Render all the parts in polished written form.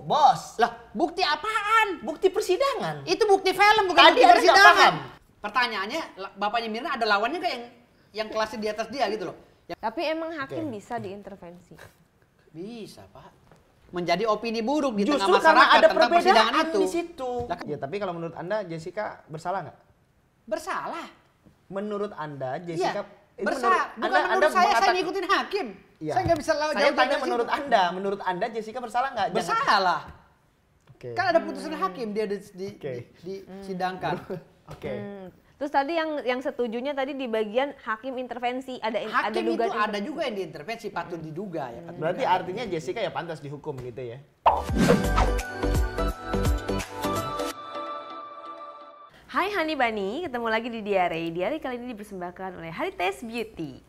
bos. Lah, bukti apaan? Bukti persidangan. Itu bukti film, bukan Tadi bukti Anda nggak persidangan. paham. Pertanyaannya, bapaknya Mirna ada lawannya nggak yang kelasnya di atas dia gitu loh? Tapi emang hakim bisa diintervensi. Bisa, Pak. Menjadi opini buruk di Justru tengah karena masyarakat ada tentang persidangan perbedaan itu. di situ. Ya tapi kalau menurut Anda Jessica bersalah nggak? Bersalah. Menurut Anda Jessica Iya. Bersalah. Bukan menurut saya ngikutin hakim. Iya. Saya nggak bisa Saya jawab tanya dari menurut situ. menurut Anda Jessica bersalah nggak? Bersalah. Oke. Kan ada putusan hakim dia disidangkan. Oke. Terus tadi yang setujunya tadi di bagian hakim intervensi ada Hakim itu dugaan ada juga yang diintervensi, patut diduga ya. patut Berarti diduga. artinya Jessica ya pantas dihukum gitu ya? Hai Honey Bunny, ketemu lagi di Diary. Diary kali ini dipersembahkan oleh Heritage Beauty.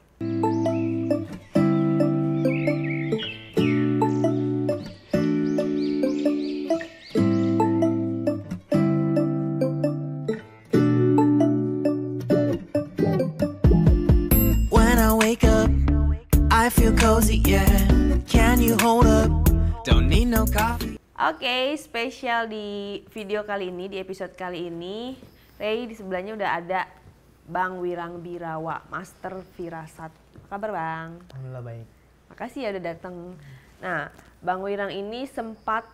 When I wake up, I feel cozy, yeah. Can you hold up? Don't need no coffee. Oke, spesial di video kali ini, di episode kali ini, Ray di sebelahnya udah ada Bang Wirang Birawa, Master Firasat. Apa kabar Bang? Alhamdulillah baik. Makasih ya udah datang. Nah, Bang Wirang ini sempat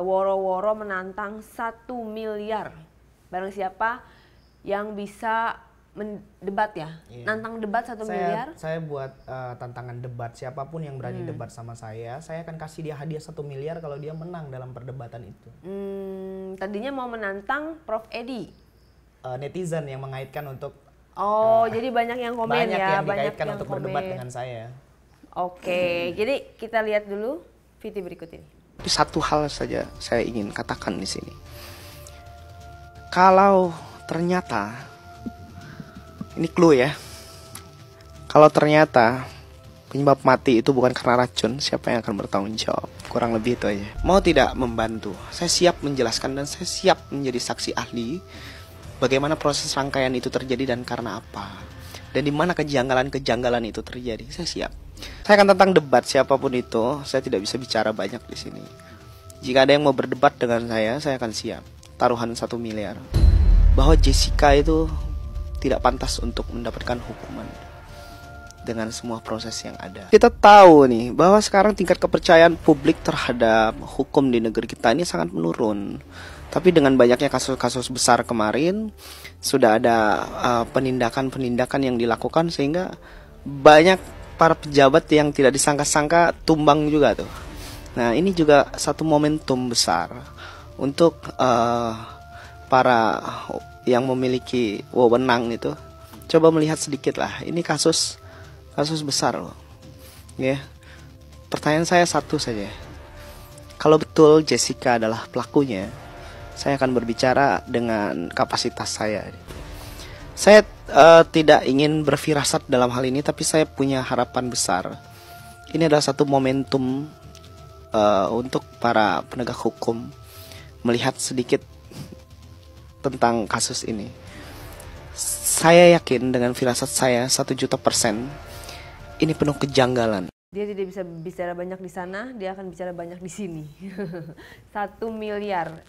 woro-woro menantang 1 miliar. Barang siapa yang bisa mendebat ya? Iya. Nantang debat 1 miliar? Saya buat tantangan debat, siapapun yang berani debat sama saya akan kasih dia hadiah 1 miliar kalau dia menang dalam perdebatan itu. Tadinya mau menantang Prof. Edi. Netizen yang mengaitkan untuk Jadi banyak yang komen banyak ya, yang banyak dikaitkan yang untuk komen. berdebat dengan saya. Oke, jadi kita lihat dulu video berikut ini. Tapi satu hal saja saya ingin katakan di sini. Kalau ternyata ini clue ya. Kalau ternyata penyebab mati itu bukan karena racun, siapa yang akan bertanggung jawab? Kurang lebih itu aja. Mau tidak membantu, saya siap menjelaskan dan saya siap menjadi saksi ahli bagaimana proses rangkaian itu terjadi dan karena apa. Dan di mana kejanggalan-kejanggalan itu terjadi, saya siap. Saya akan tentang debat siapapun itu, saya tidak bisa bicara banyak di sini. Jika ada yang mau berdebat dengan saya akan siap. Taruhan 1 miliar. Bahwa Jessica itu tidak pantas untuk mendapatkan hukuman dengan semua proses yang ada. Kita tahu nih bahwa sekarang tingkat kepercayaan publik terhadap hukum di negeri kita ini sangat menurun. Tapi dengan banyaknya kasus-kasus besar kemarin sudah ada penindakan-penindakan yang dilakukan sehingga banyak para pejabat yang tidak disangka-sangka tumbang juga tuh. Nah, ini juga satu momentum besar untuk para yang memiliki wewenang itu coba melihat sedikit lah. Ini kasus besar loh. Ya. Pertanyaan saya satu saja. Kalau betul Jessica adalah pelakunya, saya akan berbicara dengan kapasitas saya. Saya tidak ingin berfirasat dalam hal ini, tapi saya punya harapan besar. Ini adalah satu momentum untuk para penegak hukum melihat sedikit tentang kasus ini. Saya yakin dengan firasat saya 1.000.000% ini penuh kejanggalan. Dia tidak bisa bicara banyak di sana, dia akan bicara banyak di sini. 1 miliar.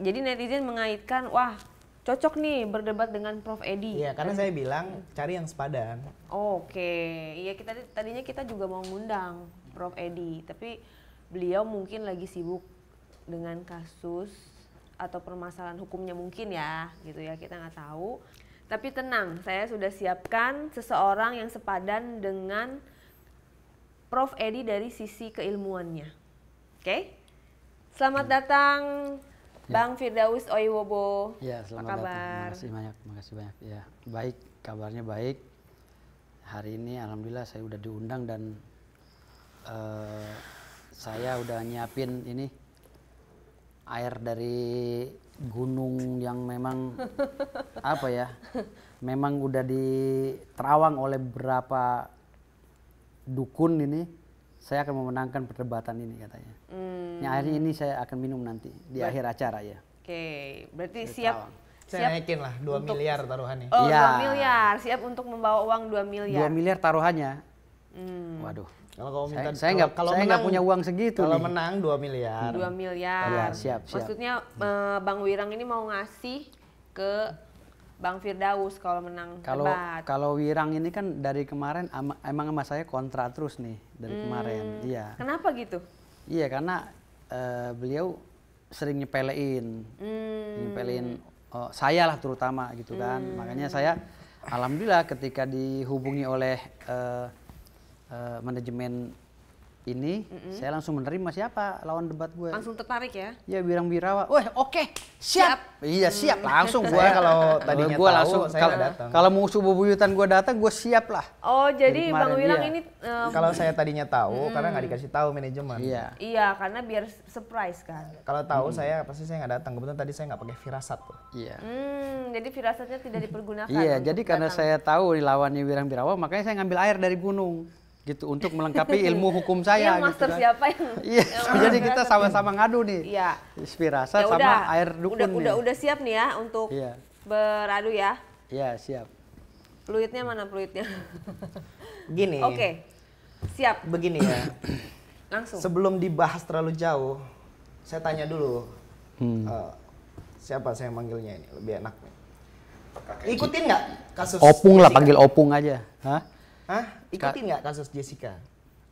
Jadi netizen mengaitkan, wah cocok nih berdebat dengan Prof. Edi. Iya, karena saya bilang cari yang sepadan. Oke, iya tadinya kita juga mau ngundang Prof. Edi, tapi beliau mungkin lagi sibuk dengan kasus atau permasalahan hukumnya mungkin ya, gitu ya, kita nggak tahu. Tapi tenang, saya sudah siapkan seseorang yang sepadan dengan Prof. Edi dari sisi keilmuannya. Oke? Selamat datang Bang Firdaus Oiwobo. Ya, selamat kabar? datang. Makasih banyak. Ya, baik, kabarnya baik. Hari ini alhamdulillah saya udah diundang dan saya udah nyiapin ini air dari gunung yang memang apa ya? Memang udah diterawang oleh beberapa dukun ini. Saya akan memenangkan perdebatan ini katanya. Ini akhirnya ini saya akan minum nanti di akhir acara ya. Oke, berarti siap. Saya naikin lah 2 miliar taruhannya. Oh, Ya. 2 miliar. Siap untuk membawa uang 2 miliar. 2 miliar taruhannya. Waduh. Kalau kamu minta, Saya nggak menang, punya uang segitu Kalau nih. menang 2 miliar. 2 miliar. Iya, siap. Maksudnya Bang Wirang ini mau ngasih ke Bang Firdaus kalau menang debat. Kalau Wirang ini kan dari kemarin emang sama saya kontra terus nih dari kemarin. Iya. Kenapa gitu? Iya, karena beliau sering nyepelein saya lah terutama gitu kan. Makanya saya alhamdulillah ketika dihubungi oleh manajemen ini, saya langsung menerima siapa lawan debat gue. Langsung tertarik ya? Ya Wirang Birawa, wah oke, siap. Iya siap, langsung gue. Saya kalau tadinya Gua tahu, langsung saya nggak datang. kalau musuh bebuyutan gue datang, gue siap lah. Oh jadi Dari Bang kemarin, Wirang iya. ini Kalau saya tadinya tahu, karena nggak dikasih tahu manajemen. Iya. iya karena biar surprise kan. Kalau tahu saya pasti saya nggak datang. Kebetulan tadi saya nggak pakai firasat tuh. Iya. Jadi firasatnya tidak dipergunakan. Iya, untuk jadi karena datang. saya tahu di lawannya Wirang Birawa, makanya saya ngambil air dari gunung gitu untuk melengkapi ilmu hukum saya. Yang master gitu kan. siapa yang? Iya, yang jadi kita firasat? sama-sama ngadu nih. Iya. Firasat Ya sama udah, air dukun nih. udah siap nih ya untuk Iya. beradu ya. Iya, siap. Fluidnya mana fluidnya? Gini. Oke, siap. Begini ya. Langsung. Sebelum dibahas terlalu jauh, saya tanya dulu. Siapa saya manggilnya ini lebih enak nih. Ikutin nggak kasus Opung lah, Jessica? panggil Opung aja. Hah? Hah? Ikutin nggak kasus Jessica?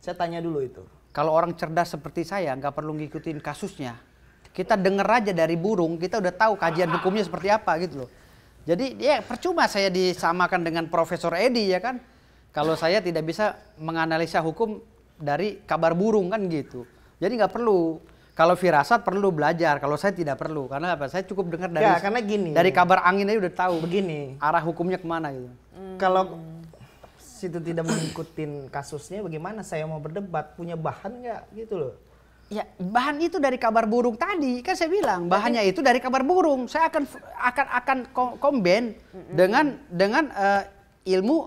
Saya tanya dulu itu. Kalau orang cerdas seperti saya nggak perlu ngikutin kasusnya. Kita denger aja dari burung, kita udah tahu kajian hukumnya seperti apa gitu loh. Jadi ya percuma saya disamakan dengan Profesor Edi ya kan. Kalau saya tidak bisa menganalisa hukum dari kabar burung kan gitu. Jadi nggak perlu. Kalau firasat perlu belajar, kalau saya tidak perlu. Karena apa? Saya cukup dengar dari Ya, karena gini. dari kabar angin aja udah tahu Begini. arah hukumnya kemana gitu. Kalau situ tidak mengikutin kasusnya, bagaimana saya mau berdebat? Punya bahan nggak gitu loh? Ya bahan itu dari kabar burung tadi kan saya bilang bahannya itu dari kabar burung. Saya akan combine dengan ilmu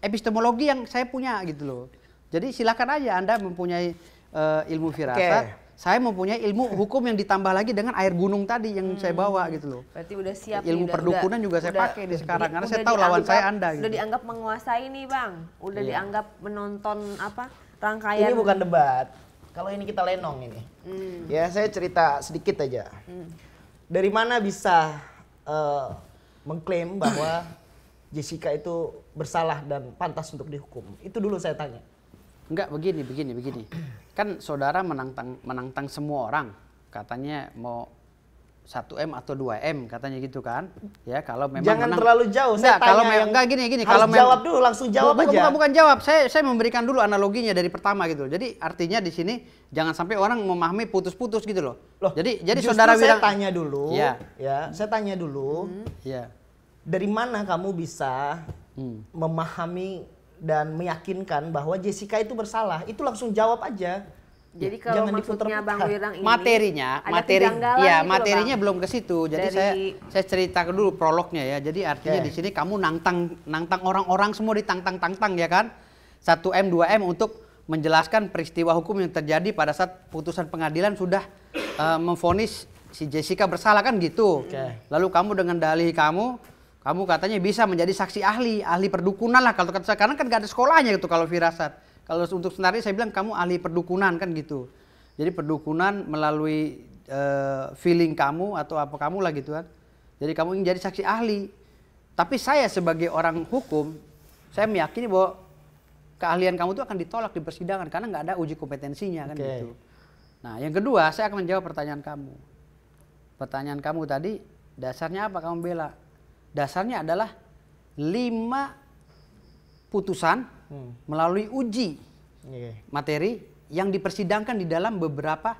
epistemologi yang saya punya gitu loh. Jadi silakan aja Anda mempunyai ilmu firasat. Saya mempunyai ilmu hukum yang ditambah lagi dengan air gunung tadi yang saya bawa gitu loh. Berarti udah siap Ilmu nih, perdukunan juga saya pakai di sekarang karena saya tahu lawan dianggap- saya Anda Udah gitu. dianggap menguasai nih Bang. Udah Iya. dianggap menonton apa rangkaian. Ini bukan debat. Kalau ini kita lenong ini. Ya saya cerita sedikit aja. Dari mana bisa mengklaim bahwa Jessica itu bersalah dan pantas untuk dihukum? Itu dulu saya tanya. Enggak, begini. Kan saudara menantang semua orang. Katanya mau 1M atau 2M katanya gitu kan. Ya, kalau memang Jangan menang. terlalu jauh. Enggak, Saya tanya kalau yang enggak gini. harus Kalau jawab dulu, langsung jawab aja. Bukan jawab. Saya memberikan dulu analoginya dari pertama gitu. Jadi artinya di sini jangan sampai orang memahami putus-putus gitu loh. Jadi Justru saudara saya bilang tanya dulu. Iya. Ya, saya tanya dulu. Iya. Dari mana kamu bisa memahami dan meyakinkan bahwa Jessica itu bersalah? Itu langsung jawab aja. Jadi kalau Jangan maksudnya diputer-puter. Bang Wirang ini materinya ada kejanggalan ya gitu loh, materinya Bang. belum ke situ. Jadi Dari- saya ceritakan dulu prolognya ya. Jadi artinya Oke. di sini kamu nantang orang-orang semua ditantang ya kan. 1M 2M untuk menjelaskan peristiwa hukum yang terjadi pada saat putusan pengadilan sudah memvonis si Jessica bersalah kan gitu. Oke. Lalu kamu dengan dalih kamu katanya bisa menjadi saksi ahli perdukunan lah kalau kata saya, karena kan gak ada sekolahnya gitu kalau firasat. Kalau untuk sebenarnya saya bilang kamu ahli perdukunan kan gitu. Jadi perdukunan melalui feeling kamu atau apa kamu lah gitu kan. Jadi kamu ingin jadi saksi ahli. Tapi saya sebagai orang hukum, saya meyakini bahwa keahlian kamu itu akan ditolak di persidangan karena nggak ada uji kompetensinya kan Oke. gitu. Nah yang kedua saya akan menjawab pertanyaan kamu. Pertanyaan kamu tadi dasarnya apa kamu bela? Dasarnya adalah 5 putusan melalui uji materi yang dipersidangkan di dalam beberapa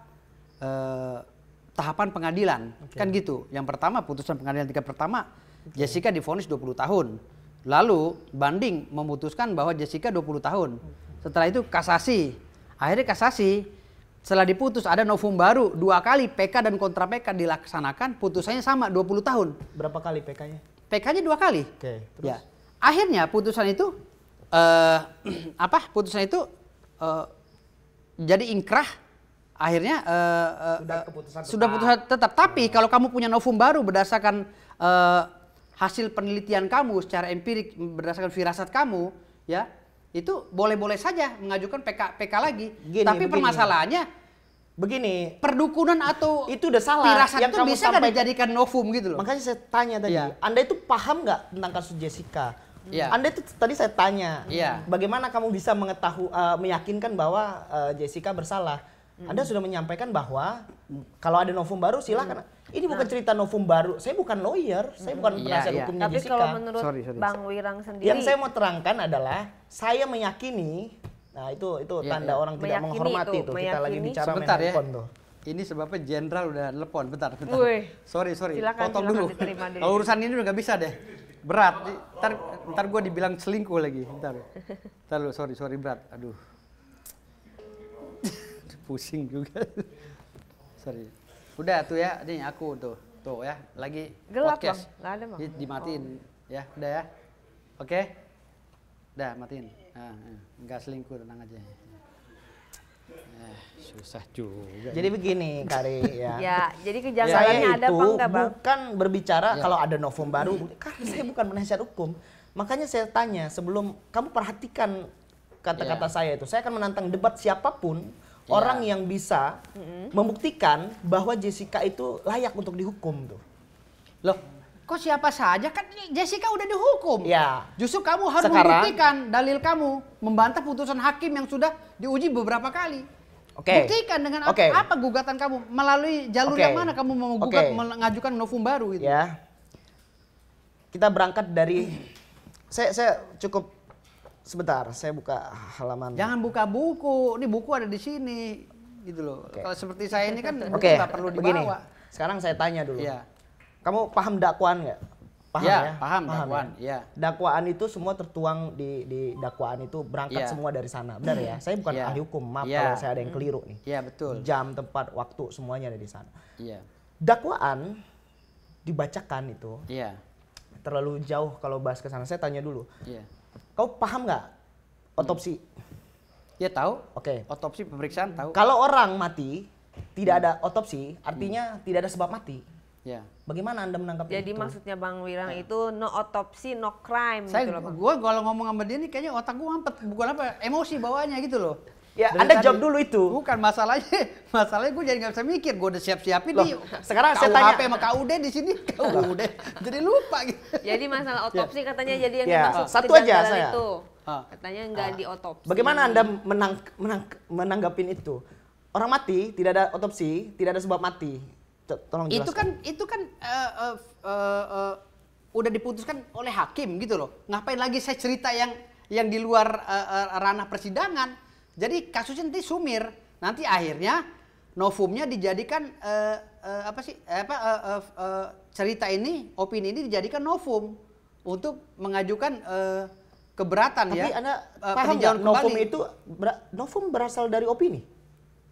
tahapan pengadilan. Kan gitu. Yang pertama putusan pengadilan tingkat pertama Jessica divonis 20 tahun. Lalu banding memutuskan bahwa Jessica 20 tahun. Setelah itu kasasi. Akhirnya kasasi setelah diputus ada novum baru 2 kali PK dan kontra PK dilaksanakan, putusannya sama 20 tahun. Berapa kali PK-nya? PK-nya 2 kali. Oke, terus? Ya. Akhirnya putusan itu Putusan itu jadi ingkrah. Akhirnya sudah putusan tetap. Tapi kalau kamu punya novum baru berdasarkan hasil penelitian kamu secara empirik berdasarkan firasat kamu, ya itu boleh-boleh saja mengajukan PK lagi. Tapi begini. permasalahannya Begini, perdukunan atau itu udah salah. firasat Yang itu kamu bisa nggak sampaikan- dijadikan novum gitu loh. makanya saya tanya tadi, Iya. Anda itu paham nggak tentang kasus Jessica? Iya. Anda itu tadi saya tanya, Iya. bagaimana kamu bisa meyakinkan bahwa Jessica bersalah? Anda sudah menyampaikan bahwa kalau ada novum baru silakan. Ini bukan cerita novum baru. Saya bukan lawyer, saya bukan Iya, penasihat iya. hukumnya Tapi Jessica. kalau menurut Sorry. Bang Wirang sendiri, Yang saya mau terangkan adalah saya meyakini, nah itu Iya, tanda iya. orang tidak Meyakini menghormati itu, itu. Kita lagi meyakini. bicara Sebentar main ya. handphone tuh. Ini sebabnya jenderal udah telepon. Bentar. Wih. Sorry. Silakan, Potong silakan dulu. diterima dulu. Kalau urusan ini udah nggak bisa deh. Berat. Ntar gue dibilang selingkuh lagi. Ntar lu, sorry berat. Aduh. Pusing juga. Sorry. Udah tuh ya, ini aku tuh ya, lagi Gelap, podcast. Bang. Nggak ada, Bang. Dimatiin ya, udah ya. Oke. Udah matiin. Nggak selingkuh, tenang aja. Susah juga. Jadi begini, Kari ya. ya jadi Saya kejanggalannya ada itu apa enggak, Bang? bukan berbicara Ya. kalau ada novum baru, karena saya bukan penasihat hukum. Makanya saya tanya sebelum kamu perhatikan kata-kata saya itu. Saya akan menantang debat siapapun orang yang bisa membuktikan bahwa Jessica itu layak untuk dihukum tuh. Loh, kok siapa saja kan Jessica udah dihukum. Ya. Justru kamu harus Sekarang- membuktikan dalil kamu, membantah putusan hakim yang sudah diuji beberapa kali. Oke. Buktikan dengan Oke. apa gugatan kamu, melalui jalur Oke. yang mana kamu mau gugat, Oke. mengajukan novum baru gitu. Ya. Kita berangkat dari saya cukup sebentar, saya buka halaman. Jangan buka buku, ini buku ada di sini gitu loh. Oke. Kalau seperti saya ini kan buku Oke, nggak perlu begini. dibawa. Sekarang saya tanya dulu. Iya. Kamu paham dakwaan nggak? Paham Iya, ya? paham dakwaan, iya. Dakwaan itu semua tertuang di dakwaan itu berangkat Iya. semua dari sana. Benar ya? Saya bukan Iya. ahli hukum, maaf Iya. kalau saya ada yang keliru nih. Iya, betul. Jam, tempat, waktu semuanya ada di sana. Iya. Dakwaan dibacakan itu Iya. terlalu jauh kalau bahas ke sana. Saya tanya dulu. Iya. Kau paham nggak otopsi? Ya tahu. Oke. Otopsi pemeriksaan tahu. Kalau orang mati tidak ada otopsi, artinya tidak ada sebab mati. Ya. Bagaimana Anda menangkap Jadi itu? maksudnya Bang Wirang itu no otopsi, no crime Saya gitu loh, Bang. gua kalau ngomong sama dia nih kayaknya otak gua mampet, bukan apa, emosi bawaannya gitu loh. Ya, Dari Anda tadi. jawab dulu itu. Bukan masalahnya gue jadi nggak bisa mikir, gue udah siap-siapin Loh, nih. sekarang saya KUHP tanya- sama KUD di sini, KUD. Jadi lupa gitu. Jadi masalah otopsi katanya jadi yang Ya, dimaksud satu aja kejanggalan saya. itu. Ah. Katanya nggak diotopsi. Bagaimana Anda menanggapin itu? Orang mati tidak ada otopsi, tidak ada sebab mati. Tolong jelaskan. Itu kan udah diputuskan oleh hakim gitu loh. Ngapain lagi saya cerita yang di luar ranah persidangan. Jadi kasusnya nanti sumir. Nanti akhirnya novumnya dijadikan cerita ini, opini ini dijadikan novum untuk mengajukan keberatan. Tapi ya. Anda paham peninjauan nggak novum kembali. itu novum berasal dari opini?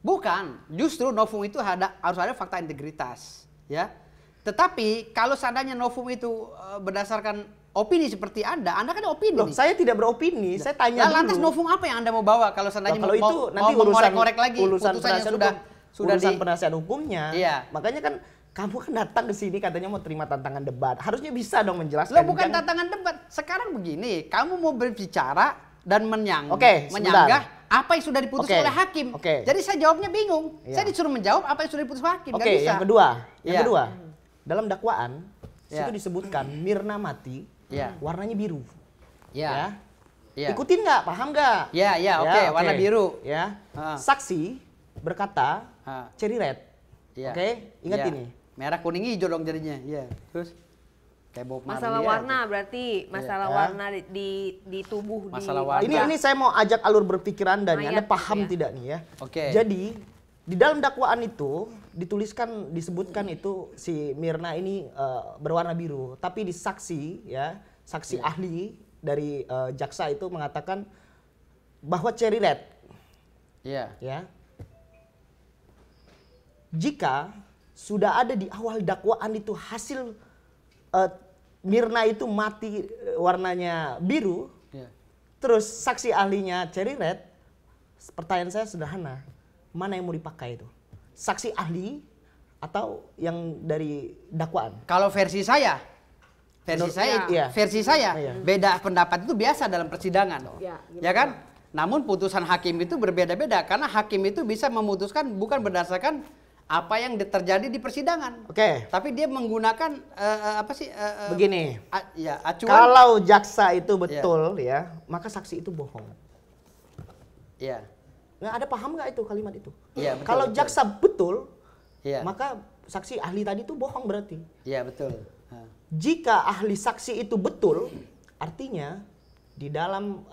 Bukan, justru novum itu harus ada fakta integritas, ya. Tetapi kalau seandainya novum itu berdasarkan opini seperti Anda kan opini Loh, nih. saya tidak beropini, saya tanya Lah, lantas dulu. novum apa yang Anda mau bawa kalau seandainya Nah, kalau itu nanti mau urusan mengorek-ngorek lagi urusan putusan yang penasihat sudah hukum, urusan di penasihat hukumnya. Iya. Makanya kan kamu kan datang ke sini katanya mau terima tantangan debat. Harusnya bisa dong menjelaskan. Lo bukan Jangan- tantangan debat. Sekarang begini, kamu mau berbicara dan Oke, menyanggah sebentar. apa yang sudah diputus Oke, oleh hakim. oke. Jadi saya jawabnya bingung. Iya. Saya disuruh menjawab apa yang sudah diputus hakim. Oke, Nggak bisa. yang Iya. kedua, dalam dakwaan Iya. itu disebutkan Mirna mati, Iya. warnanya biru. Iya. Ya. Iya. Ikutin nggak? Paham nggak? Iya, iya, oke, warna biru. Ya. Ha. Saksi berkata Ha. cherry red. Iya. Oke, ingat Iya. ini. Merah kuning hijau dong jadinya. Iya. Terus kayak Bob Masalah Marley warna aja. berarti masalah Ya. warna di tubuh Masalah di warna. Ini saya mau ajak alur berpikir Anda nih. Anda Mayat paham gitu ya. tidak nih ya? Oke. Jadi di dalam dakwaan itu disebutkan itu si Mirna ini berwarna biru, tapi di saksi ya, saksi ahli dari jaksa itu mengatakan bahwa cherry red Iya. ya. Jika sudah ada di awal dakwaan itu hasil Mirna itu mati warnanya biru, Iya. terus saksi ahlinya cherry red, pertanyaan saya sederhana, mana yang mau dipakai itu? Saksi ahli atau yang dari dakwaan? Kalau versi saya, Versi saya Iya. beda pendapat itu biasa dalam persidangan. Ya, Ya kan? Namun putusan hakim itu berbeda-beda karena hakim itu bisa memutuskan bukan berdasarkan apa yang terjadi di persidangan. Oke. Tapi dia menggunakan Begini. acuan. Kalau jaksa itu betul ya, maka saksi itu bohong. Iya. Nggak ada paham nggak itu kalimat itu? Iya, betul, Kalau betul. jaksa betul, Iya. maka saksi ahli tadi itu bohong berarti. Iya, betul. Jika ahli saksi itu betul, artinya di dalam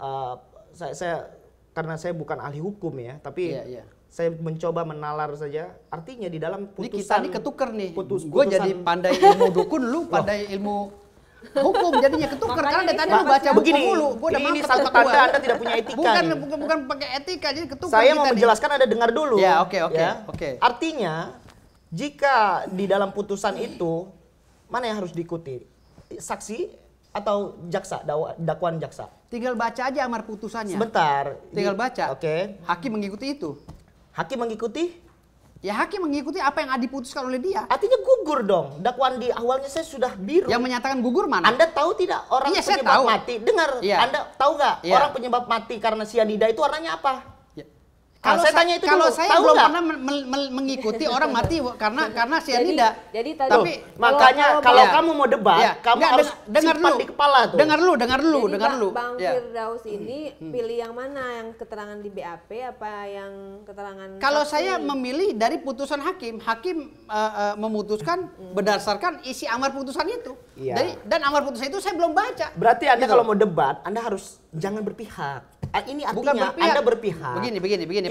karena saya bukan ahli hukum ya, tapi Iya. saya mencoba menalar saja. Artinya di dalam Ini kita putusan nih ketuker nih. putusan- Gue jadi pandai ilmu dukun, lu pandai ilmu hukum, jadinya ketuker karena dari tadi lu baca buku begini, mulu. Gua udah ini mantap satu otak tanda gua. Anda tidak punya etika Bukan, nih. bukan pakai etika, jadi ketuker Saya kita mau nih. menjelaskan, Anda dengar dulu. Ya, oke. Artinya, jika di dalam putusan itu mana yang harus diikuti? Saksi atau jaksa, dakwaan jaksa? Tinggal baca aja amar putusannya. Sebentar. Tinggal baca. Oke. Hakim mengikuti itu. Hakim mengikuti? Ya hakim mengikuti apa yang diputuskan oleh dia. Artinya gugur dong. Dakwaan di awalnya saya sudah biru. Yang menyatakan gugur mana? Anda tahu tidak orang Iya, saya penyebab tahu. mati? Dengar, Iya. Anda tahu nggak Iya. orang penyebab mati karena sianida itu warnanya apa? Ya. Kalau saya tanya itu kalau dulu, saya tahu belum nggak? pernah mengikuti orang mati karena sianida. Jadi tadi Tapi Makanya kalau kamu mau debat, Ya, kamu nggak, harus dengar simpan dulu. di kepala tuh. Dengar dulu. Jadi Bang Ya. Firdaus ini pilih yang mana, yang keterangan di BAP apa yang keterangan Kalau saksi? saya memilih dari putusan hakim memutuskan berdasarkan isi amar putusan itu. Iya. Dan amar putusan itu saya belum baca. Berarti Anda Gitu. kalau mau debat, Anda harus jangan berpihak. Ini Bukan artinya berpihak. Anda berpihak. Begini,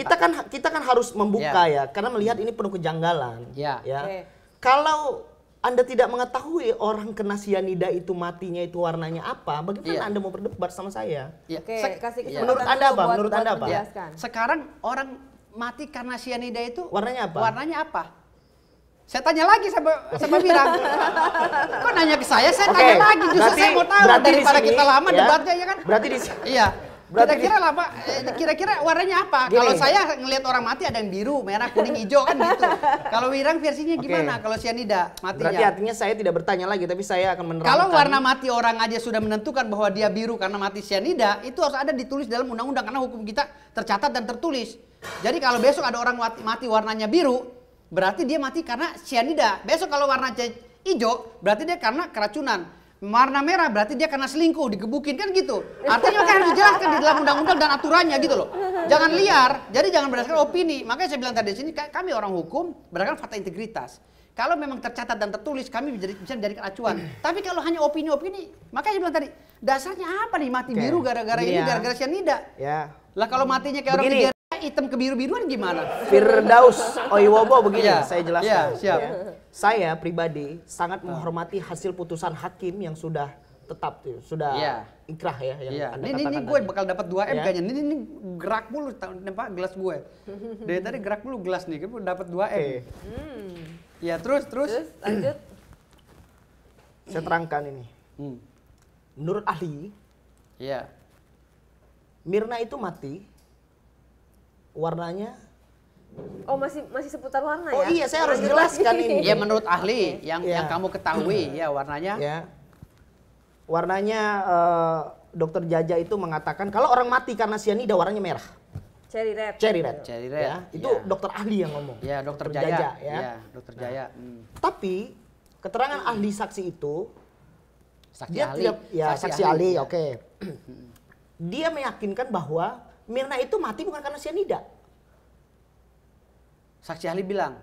Kita kan harus membuka ya, karena melihat ini penuh kejanggalan. Ya. Oke. Kalau Anda tidak mengetahui orang kena sianida itu matinya itu warnanya apa, bagaimana Iya. Anda mau berdebat sama saya? Ya. Oke, kasih kesempatan Menurut Anda dulu apa? buat- Menurut buat Anda apa? menjelaskan. Sekarang orang mati karena sianida itu Warnanya apa? Warnanya apa? Saya tanya lagi sama Birang. Kok nanya ke saya Oke, tanya lagi. Justru saya mau tahu berarti di daripada sini, kita lama ya, debatnya ya kan. Berarti di Iya. Berarti Kira-kira lama, kira-kira warnanya apa? Gini. Kalau saya ngelihat orang mati ada yang biru, merah, kuning, hijau kan gitu. Kalau Wirang versinya gimana? Kalau sianida matinya? Berarti artinya saya tidak bertanya lagi, tapi saya akan menerangkan. Kalau warna mati orang aja sudah menentukan bahwa dia biru karena mati sianida, itu harus ada ditulis dalam undang-undang karena hukum kita tercatat dan tertulis. Jadi kalau besok ada orang mati warnanya biru, berarti dia mati karena sianida. Besok kalau warna hijau, berarti dia karena keracunan. Warna merah berarti dia karena selingkuh, digebukin kan gitu. Artinya kan harus dijelaskan di dalam undang-undang dan aturannya gitu loh. Jangan liar, jadi jangan berdasarkan opini. Makanya saya bilang tadi di sini kami orang hukum berdasarkan fakta integritas. Kalau memang tercatat dan tertulis kami bisa dijadikan acuan. Tapi kalau hanya opini-opini, makanya saya bilang tadi dasarnya apa nih mati Oke. biru gara-gara Gini ini ya. gara-gara sianida. Ya. Lah kalau matinya kayak orang Begini. tiga hitam kebiru-biruan gimana? Firdaus Oiwobo begini, Iya, saya jelaskan. iya, siap. Ya. Saya pribadi sangat menghormati hasil putusan hakim yang sudah tetap, sudah Iya. ikrah ya. Yang Iya, Anda ini katakan gue tadi. bakal dapat 2M Ya. kayaknya. Ini gerak mulu nempak gelas gue. Dari tadi gerak mulu gelas nih, gue dapat 2M. Oke, Ya, terus. Terus lanjut. saya terangkan ini. Hmm. Menurut ahli, Iya. Mirna itu mati, warnanya. Oh, masih seputar warna Oh ya? iya, saya harus Lanjut jelaskan lagi. ini. Ya menurut ahli yang Iya. kamu ketahui ya warnanya. Ya. Warnanya Dokter Jaja itu mengatakan kalau orang mati karena sianida warnanya merah, Cherry red. cherry red. Cherry red, Ya, itu iya. dokter ahli yang ngomong. Ya, Dokter Dokter Jaya. ya. Ya, Dokter Jaya. Tapi keterangan ahli saksi itu Saksi dia ahli. tidak ya saksi ahli, oke. Dia meyakinkan bahwa Mirna itu mati bukan karena sianida. Saksi ahli bilang,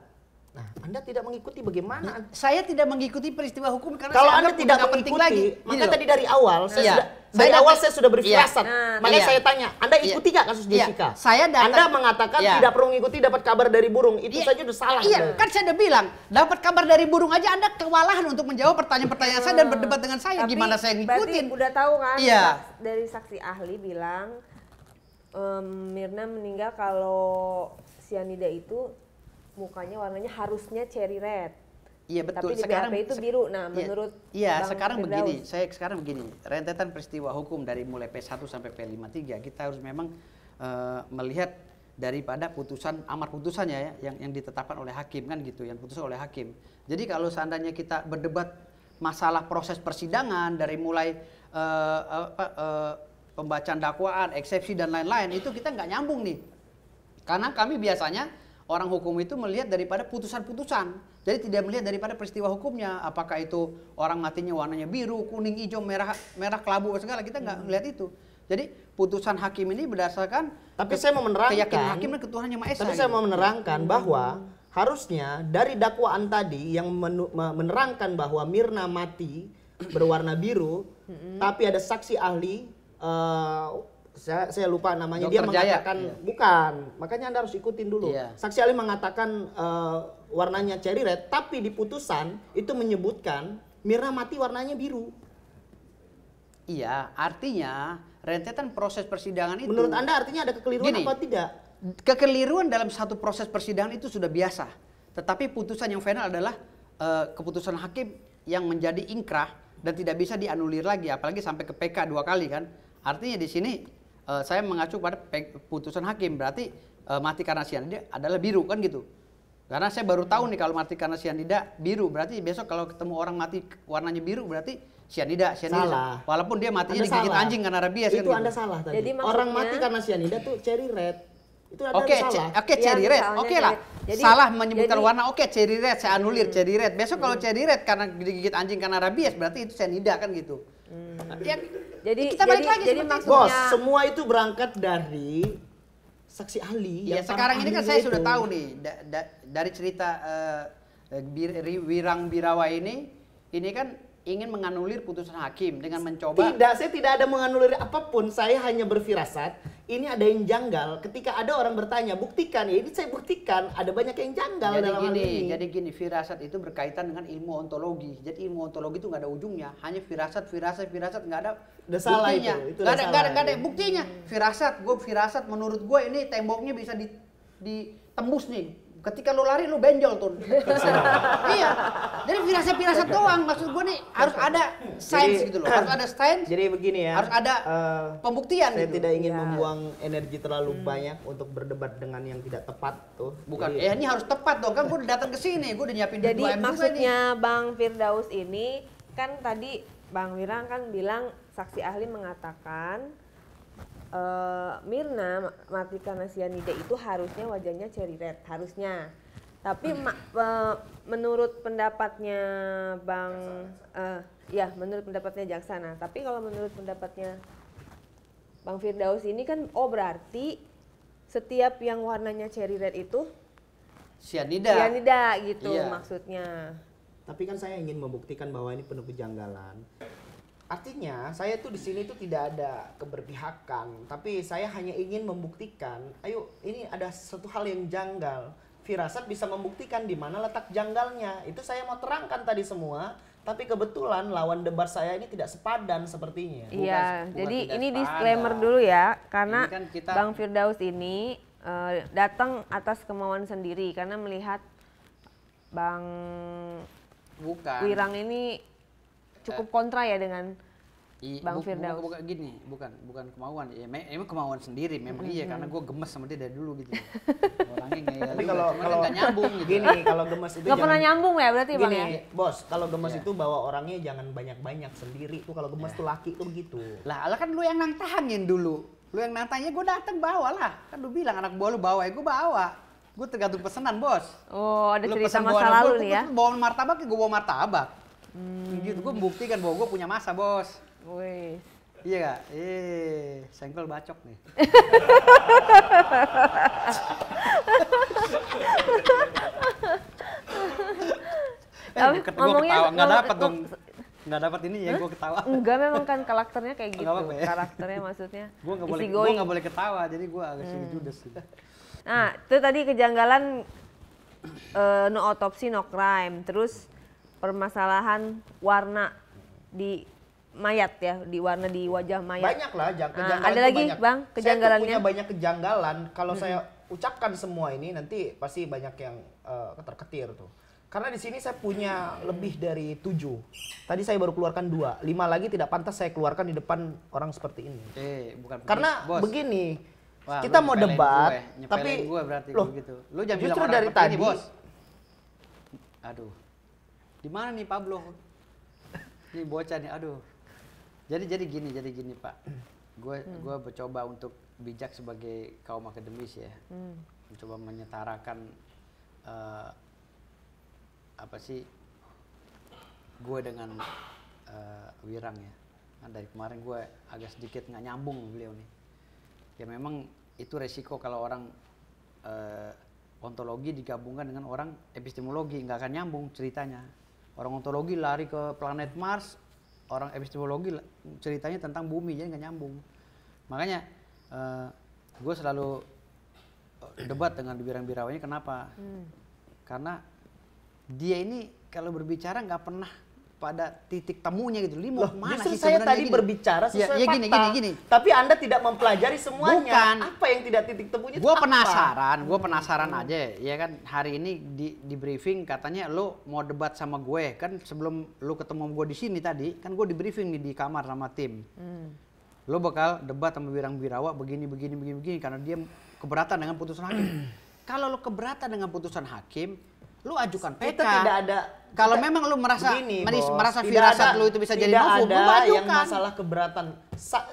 Nah, Anda tidak mengikuti bagaimana? saya tidak mengikuti peristiwa hukum karena Kalau saya Anda anggap tidak nggak penting mengikuti, lagi. maka Gini loh. tadi dari awal saya Iya. sudah Saya dari datang- awal saya sudah berfirasat. Nah, Makanya iya. saya tanya, Anda Iya. ikuti nggak kasus Iya. Jessica? Saya datang- Anda mengatakan Iya. tidak perlu mengikuti dapat kabar dari burung. Itu Iya. saja udah salah. Iya, sebenarnya. kan saya udah bilang, dapat kabar dari burung aja Anda kewalahan untuk menjawab pertanyaan-pertanyaan saya dan berdebat dengan saya. Tapi Gimana saya ngikutin? berarti udah tahu kan? Iya. Dari saksi ahli bilang Mirna meninggal kalau sianida itu mukanya warnanya harusnya cherry red. Iya betul. Tapi di BAP itu biru. Nah, Iya. menurut Iya, Bang sekarang Firdaus. begini. Saya sekarang begini. Rentetan peristiwa hukum dari mulai P1 sampai P53 kita harus memang melihat daripada putusan amar putusannya ya yang ditetapkan oleh hakim kan gitu, yang putus oleh hakim. Jadi kalau seandainya kita berdebat masalah proses persidangan dari mulai pembacaan dakwaan, eksepsi dan lain-lain itu kita nggak nyambung nih. Karena kami biasanya orang hukum itu melihat daripada putusan-putusan. Jadi tidak melihat daripada peristiwa hukumnya. Apakah itu orang matinya warnanya biru, kuning, hijau, merah kelabu segala, kita nggak melihat itu. Jadi putusan hakim ini berdasarkan saya mau menerangkan keyakinan hakim dan ketuhanan Yang Maha Esa. Tapi saya mau menerangkan bahwa harusnya dari dakwaan tadi yang menerangkan bahwa Mirna mati berwarna biru, tapi ada saksi ahli, saya lupa namanya, Dr. dia mengatakan Jaya. bukan, makanya Anda harus ikutin dulu. Iya. Saksi ahli mengatakan warnanya cherry red, tapi di putusan itu menyebutkan Mirna mati warnanya biru. Iya, artinya rentetan proses persidangan itu. Menurut Anda artinya ada kekeliruan Gini, apa tidak? Kekeliruan dalam satu proses persidangan itu sudah biasa. Tetapi putusan yang final adalah keputusan hakim yang menjadi ingkrah dan tidak bisa dianulir lagi, apalagi sampai ke PK 2 kali kan. Artinya di sini saya mengacu pada putusan hakim, berarti mati karena cyanida adalah biru kan gitu. Karena saya baru tahu nih kalau mati karena cyanida biru, berarti besok kalau ketemu orang mati warnanya biru berarti cyanida. Salah. Walaupun dia matinya Anda digigit salah. anjing karena rabies Itu kan. Anda gitu. salah tadi. Jadi Orang maksudnya- mati karena cyanida tuh cherry red. Itu Anda Oke, salah. oke cherry Iya, red. misalnya Oke lah. jadi- Salah menyebutkan jadi- warna. Oke, cherry red saya anulir cherry red. Besok kalau cherry red karena digigit anjing karena rabies berarti itu cyanida kan gitu. Ya, kita balik lagi jadi seperti itu. maksudnya Bos, semua itu berangkat dari saksi ahli. Ya yang sekarang para ini kan ahlinya saya itu. sudah tahu nih dari cerita Wirang Birawa ini kan ingin menganulir putusan hakim dengan mencoba. Tidak, saya tidak ada menganulir apapun. Saya hanya berfirasat. Ini ada yang janggal. Ketika ada orang bertanya, buktikan. Ya ini saya buktikan. Ada banyak yang janggal dalam hal ini. Jadi gini, firasat itu berkaitan dengan ilmu ontologi. Jadi ilmu ontologi itu nggak ada ujungnya, hanya firasat nggak ada Udah salah buktinya. itu Nggak udah ada, salah. buktinya. Firasat menurut gue ini temboknya bisa ditembus nih. Ketika lo lari lo benjol tuh. Iya. Jadi firasat doang. Maksud gue nih harus ada sains gitu loh. Harus ada sains. Jadi begini ya. Harus ada pembuktian Saya gitu. tidak ingin membuang energi terlalu banyak untuk berdebat dengan yang tidak tepat tuh. Bukan, Jadi- ini harus tepat dong. Kan gue udah datang ke sini, gue udah nyiapin Jadi 2M juga nih. maksudnya Bang Firdaus ini kan tadi Bang Wirang kan bilang saksi ahli mengatakan Mirna mati karena cyanida itu harusnya wajahnya cherry red, harusnya. Tapi menurut pendapatnya menurut pendapatnya jaksa. Nah, tapi kalau menurut pendapatnya Bang Firdaus ini kan berarti setiap yang warnanya cherry red itu Cyanida. cyanida gitu Iya. maksudnya. Tapi kan saya ingin membuktikan bahwa ini penuh kejanggalan. Artinya saya tuh di sini tuh tidak ada keberpihakan, tapi saya hanya ingin membuktikan. Ayo, ini ada satu hal yang janggal. Firasat bisa membuktikan di mana letak janggalnya. Itu saya mau terangkan tadi semua. Tapi kebetulan lawan debat saya ini tidak sepadan sepertinya. Iya, bukan jadi tidak ini sepadan. disclaimer dulu ya, karena Ini kan kita- Bang Firdaus ini datang atas kemauan sendiri karena melihat Bang Bukan. Wirang ini cukup kontra ya dengan Bang Bukan Firdaus. gini, bukan kemauan. Ya, emang kemauan sendiri, memang iya karena gue gemes sama dia dari dulu gitu. Orangnya ngeyel. Tapi juga, kalau cuman kan nggak nyambung gitu. gini, kalau gemes itu Nggak pernah nyambung ya berarti Bang gini, ya? Bos, kalau gemes Iya. itu bawa orangnya jangan banyak-banyak sendiri. Tuh kalau gemes tuh laki tuh begitu. Lah kan lu yang nantangin dulu. Lu yang nantangnya gue datang bawa lah. Kan lu bilang anak buah lu bawa ya gue bawa. Gue tergantung pesanan bos. Oh, ada Lu cerita pesen masa bawa anak lalu buah, nih gua ya. pesen bawa martabak ya gue bawa martabak. Gitu, gue membuktikan bahwa gue punya masa bos. Wih. Iya gak? Senggol bacok nih. Tapi Gue ngomongnya- ketawa, nggak ngomong- dapat dong. Nggak dapat ini ya gue ketawa. Enggak, memang kan karakternya kayak gitu. Nggak apa-apa ya. Karakternya maksudnya Gue nggak boleh, easygoing. ketawa, jadi gue agak sedikit judes. Gitu. Nah, itu tadi kejanggalan no autopsi, no crime. Terus permasalahan warna di mayat ya, di warna di wajah mayat. Banyak lah kejanggalan ada tuh lagi, banyak. Bang, Saya tuh kejanggalannya? punya banyak kejanggalan. Kalau saya ucapkan semua ini nanti pasti banyak yang ketar-ketir tuh. Karena di sini saya punya lebih dari 7. Tadi saya baru keluarkan 2. 5 lagi tidak pantas saya keluarkan di depan orang seperti ini. Bukan Karena bos. begini, Wah, kita lu mau nyepelin debat, gue, tapi nyepelin gue berarti loh, gitu. Lu jangan justru bilang orang dari seperti ini, tadi- bos. Aduh. Di mana nih Pablo? Ini bocah nih, aduh. Jadi gini Pak. Gue mencoba untuk bijak sebagai kaum akademis ya. Mencoba menyetarakan apa sih gue dengan Wirang ya. Nah, dari kemarin gue agak sedikit nggak nyambung beliau nih. Ya memang itu resiko kalau orang ontologi digabungkan dengan orang epistemologi, nggak akan nyambung ceritanya. Orang ontologi lari ke planet Mars, orang epistemologi ceritanya tentang bumi, jadi nggak nyambung. Makanya gue selalu debat dengan Wirang Birawa ini kenapa? Karena dia ini kalau berbicara nggak pernah pada titik temunya gitu. Mau kemana justru sih saya sebenarnya tadi gini? berbicara sesuai ya, fakta. Gini. Tapi Anda tidak mempelajari semuanya. Bukan. Apa yang tidak titik temunya? Gue penasaran aja ya kan. Hari ini di briefing katanya lo mau debat sama gue kan, sebelum lo ketemu gue di sini tadi kan gue di briefing nih di kamar sama tim. Lo bakal debat sama Wirang Birawa begini karena dia keberatan dengan putusan hakim. Kalau lo keberatan dengan putusan hakim, lo ajukan PK. Kita tidak ada. Kalau memang lu merasa Bos, firasat lu itu bisa jadi novum, lu tidak ada yang ajukan. masalah keberatan.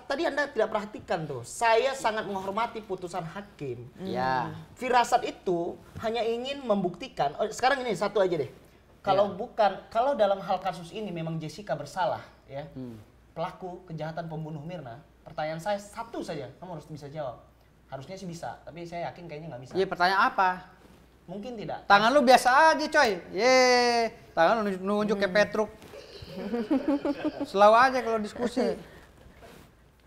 Tadi Anda tidak perhatikan tuh. Saya sangat menghormati putusan hakim. Ya. Firasat itu hanya ingin membuktikan. Oh, sekarang ini satu aja deh. Kalau kalau dalam hal kasus ini memang Jessica bersalah, ya. Pelaku kejahatan pembunuh Mirna. Pertanyaan saya satu saja, kamu harus bisa jawab. Harusnya sih bisa, tapi saya yakin kayaknya nggak bisa. Iya, pertanyaan apa? Mungkin tidak. Tangan lu biasa aja coy. Tangan lu nunjuk kayak Petruk. Selalu aja kalau diskusi.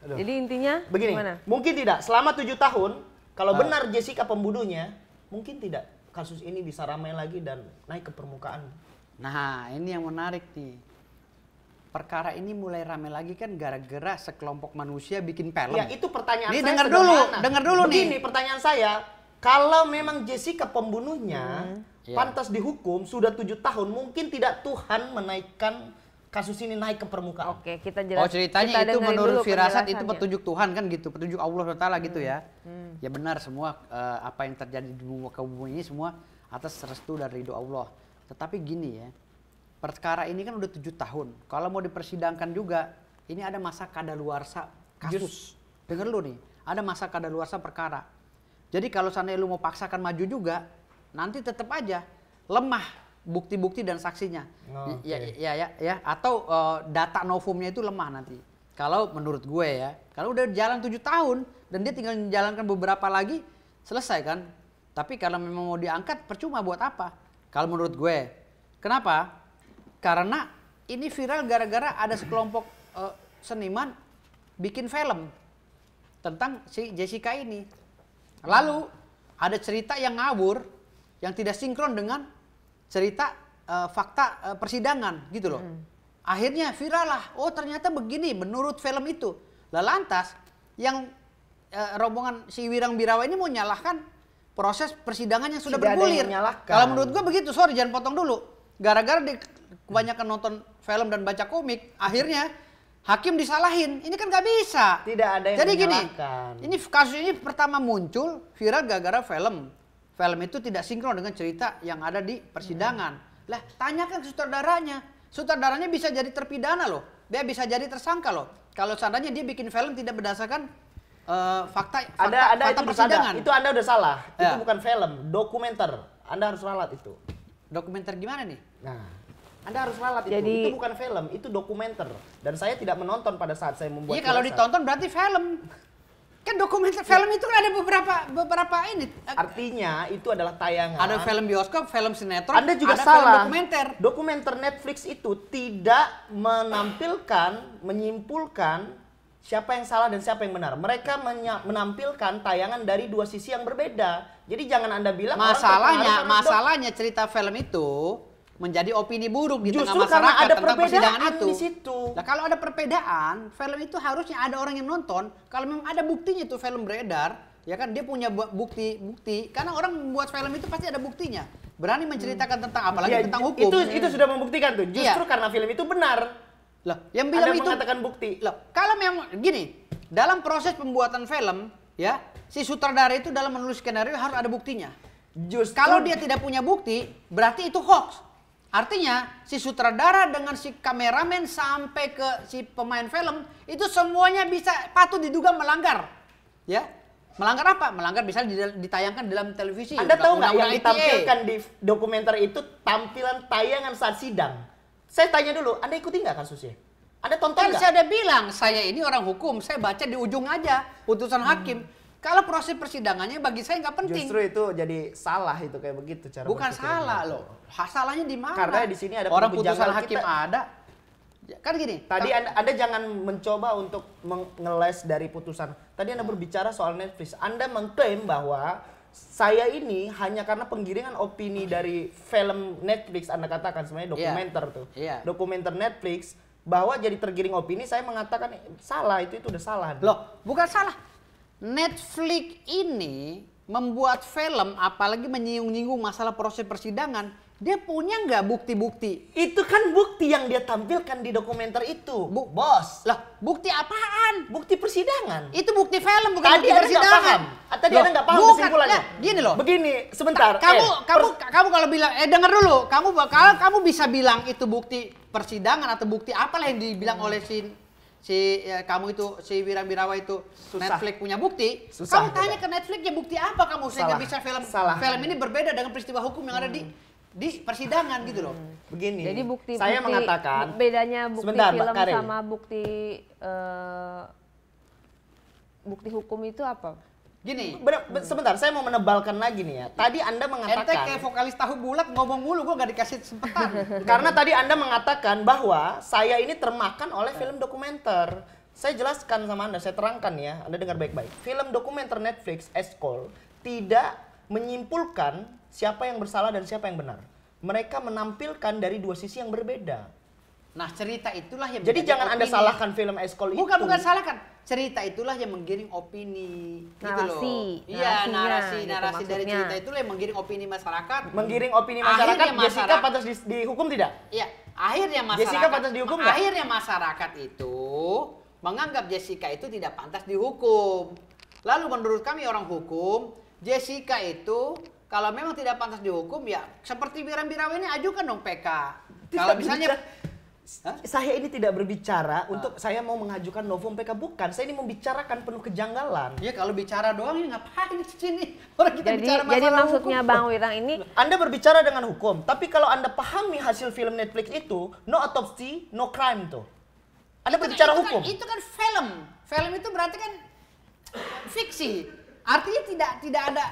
Jadi intinya Begini, gimana? mungkin tidak. Selama 7 tahun, kalau benar Jessica pembunuhnya, mungkin tidak kasus ini bisa ramai lagi dan naik ke permukaan. Nah, ini yang menarik nih. Perkara ini mulai ramai lagi kan gara-gara sekelompok manusia bikin film. Ya, itu pertanyaan Ini saya. dengar dulu nih. Begini pertanyaan saya. Kalau memang Jessica pembunuhnya pantas dihukum sudah 7 tahun, mungkin tidak Tuhan menaikkan kasus ini naik ke permukaan. Oke, kita jelas. Oh, ceritanya kita itu dengerin menurut dulu firasat itu penjelasannya. petunjuk Tuhan kan gitu, petunjuk Allah SWT gitu ya. Ya benar semua apa yang terjadi di muka bumi ini semua atas restu dan ridho Allah. Tetapi gini ya, perkara ini kan udah 7 tahun. Kalau mau dipersidangkan juga, ini ada masa kadaluarsa kasus. Dengar lu nih, ada masa kadaluarsa perkara. Jadi kalau seandainya lu mau paksakan maju juga, nanti tetap aja lemah bukti-bukti dan saksinya. Oh, Ya, atau data novumnya itu lemah nanti. Kalau menurut gue ya, kalau udah jalan 7 tahun dan dia tinggal menjalankan beberapa lagi, selesai kan. Tapi kalau memang mau diangkat, percuma buat apa? Kalau menurut gue. Kenapa? Karena ini viral gara-gara ada sekelompok seniman bikin film tentang si Jessica ini. Lalu ada cerita yang ngawur, yang tidak sinkron dengan cerita fakta persidangan gitu loh. Akhirnya viral lah, oh ternyata begini menurut film itu. Lah lantas yang rombongan si Wirang Birawa ini mau nyalahkan proses persidangan yang sudah Tidak ada bergulir. yang menyalahkan. Kalau menurut gua begitu, sorry jangan potong dulu. Gara-gara kebanyakan nonton film dan baca komik, akhirnya hakim disalahin. Ini kan nggak bisa. Tidak ada yang Jadi gini, menyalahkan. ini kasus ini pertama muncul viral gara-gara film. Film itu tidak sinkron dengan cerita yang ada di persidangan. Lah, tanyakan ke sutradaranya. Sutradaranya bisa jadi terpidana loh. Dia bisa jadi tersangka loh. Kalau seandainya dia bikin film tidak berdasarkan fakta Ada itu persidangan. Itu Anda udah salah. Ya. Itu bukan film, dokumenter. Anda harus ralat itu. Dokumenter gimana nih? Nah, Anda harus ralat itu. Jadi- Itu bukan film, itu dokumenter. Dan saya tidak menonton pada saat saya membuat. Iya kalau firasat. ditonton berarti film. Kan dokumenter film itu kan ada beberapa ini. Artinya itu adalah tayangan. Ada film bioskop, film sinetron, Anda juga ada salah. film dokumenter. Dokumenter Netflix itu tidak menampilkan, menyimpulkan siapa yang salah dan siapa yang benar. Mereka menampilkan tayangan dari dua sisi yang berbeda. Jadi jangan Anda bilang orang terpengaruh karena Masalahnya cerita film itu menjadi opini buruk di Justru tengah karena masyarakat ada tentang persidangan perbedaan itu. di situ. Nah, kalau ada perbedaan, film itu harusnya ada orang yang nonton. Kalau memang ada buktinya itu film beredar, ya kan dia punya bukti. Karena orang membuat film itu pasti ada buktinya. Berani menceritakan tentang apalagi Ya, tentang hukum. Itu sudah membuktikan tuh. Justru Iya. karena film itu benar. Loh, yang bilang Anda itu mengatakan bukti. Loh, kalau memang gini, dalam proses pembuatan film, ya, si sutradara itu dalam menulis skenario harus ada buktinya. Justru Kalau dia tidak punya bukti, berarti itu hoax. Artinya si sutradara dengan si kameramen sampai ke si pemain film itu semuanya bisa patut diduga melanggar. Ya. Melanggar apa? Melanggar bisa ditayangkan dalam televisi. Anda tahu nggak yang Undang-undang ITE. ditampilkan di dokumenter itu tampilan tayangan saat sidang? Saya tanya dulu, Anda ikuti nggak kasusnya? Anda tonton Kan nggak? saya udah bilang, saya ini orang hukum, saya baca di ujung aja putusan hakim. Kalau proses persidangannya bagi saya nggak penting. Justru itu jadi salah itu kayak begitu cara Bukan berpikirnya. salah loh. Salahnya di mana? Karena di sini ada orang penuh putusan kejanggalan hakim kita. ada. Ya, kan gini. Tadi anda jangan mencoba untuk mengeles dari putusan. Tadi Anda berbicara soal Netflix. Anda mengklaim bahwa saya ini hanya karena penggiringan opini dari film Netflix, Anda katakan sebenarnya dokumenter tuh. Iya. Dokumenter Netflix, bahwa jadi tergiring opini, saya mengatakan salah, itu udah salah. Loh, bukan salah. Netflix ini membuat film apalagi menyinggung-nyinggung masalah proses persidangan, dia punya nggak bukti-bukti? Itu kan bukti yang dia tampilkan di dokumenter itu, bos. Lah, bukti apaan? Bukti persidangan. Itu bukti film bukan Tadi bukti Anda nggak persidangan. paham. Tadi Loh, Anda nggak paham bukan. kesimpulannya. Lah, gini loh. Begini, sebentar. Kamu kalau bilang dengar dulu, kamu bisa bilang itu bukti persidangan atau bukti apalah yang dibilang oleh kamu itu si Wira-Wirawa itu Susah. Netflix punya bukti. Susah, Kamu tanya ke Netflix ya bukti apa kamu sehingga Salah. bisa Salah. film ini berbeda dengan peristiwa hukum yang ada di persidangan gitu loh. Begini. Jadi saya mengatakan bedanya bukti sebentar, Mbak film Karin. sama bukti hukum itu apa? Gini, Sebentar, saya mau menebalkan lagi nih ya. Tadi Anda ente mengatakan kayak vokalis tahu bulat ngomong mulu, gua gak dikasih kesempatan. karena tadi Anda mengatakan bahwa saya ini termakan oleh film dokumenter. Saya jelaskan sama Anda, saya terangkan ya. Anda dengar baik-baik. Film dokumenter Netflix Eskol tidak menyimpulkan siapa yang bersalah dan siapa yang benar. Mereka menampilkan dari dua sisi yang berbeda. Nah, cerita itulah yang Jadi menjadi jangan Anda opini. salahkan film Eskol itu. Bukan salahkan. Cerita itulah yang menggiring opini. Narasi, Gitu loh. Iya, narasinya, narasi gitu dari maksudnya. cerita itulah yang menggiring opini masyarakat. Menggiring opini masyarakat, Akhirnya Jessica pantas dihukum tidak? Iya, akhirnya masyarakat. Jessica pantas dihukum nggak? Akhirnya masyarakat itu menganggap Jessica itu tidak pantas dihukum. Lalu menurut kami orang hukum, Jessica itu kalau memang tidak pantas dihukum ya seperti Wira-Wirawa ini ajukan dong PK. Kalau misalnya Saya ini tidak berbicara untuk saya mau mengajukan novum PK, bukan. Saya ini membicarakan penuh kejanggalan. ya kalau bicara doang ini ngapain di sini? Orang kita Jadi bicara masalah jadi maksudnya hukum. Bang Wirang ini Anda berbicara dengan hukum, tapi kalau Anda pahami hasil film Netflix itu, no autopsy, no crime tuh. Anda berbicara hukum. Itu kan film. Film itu berarti kan fiksi. Artinya tidak ada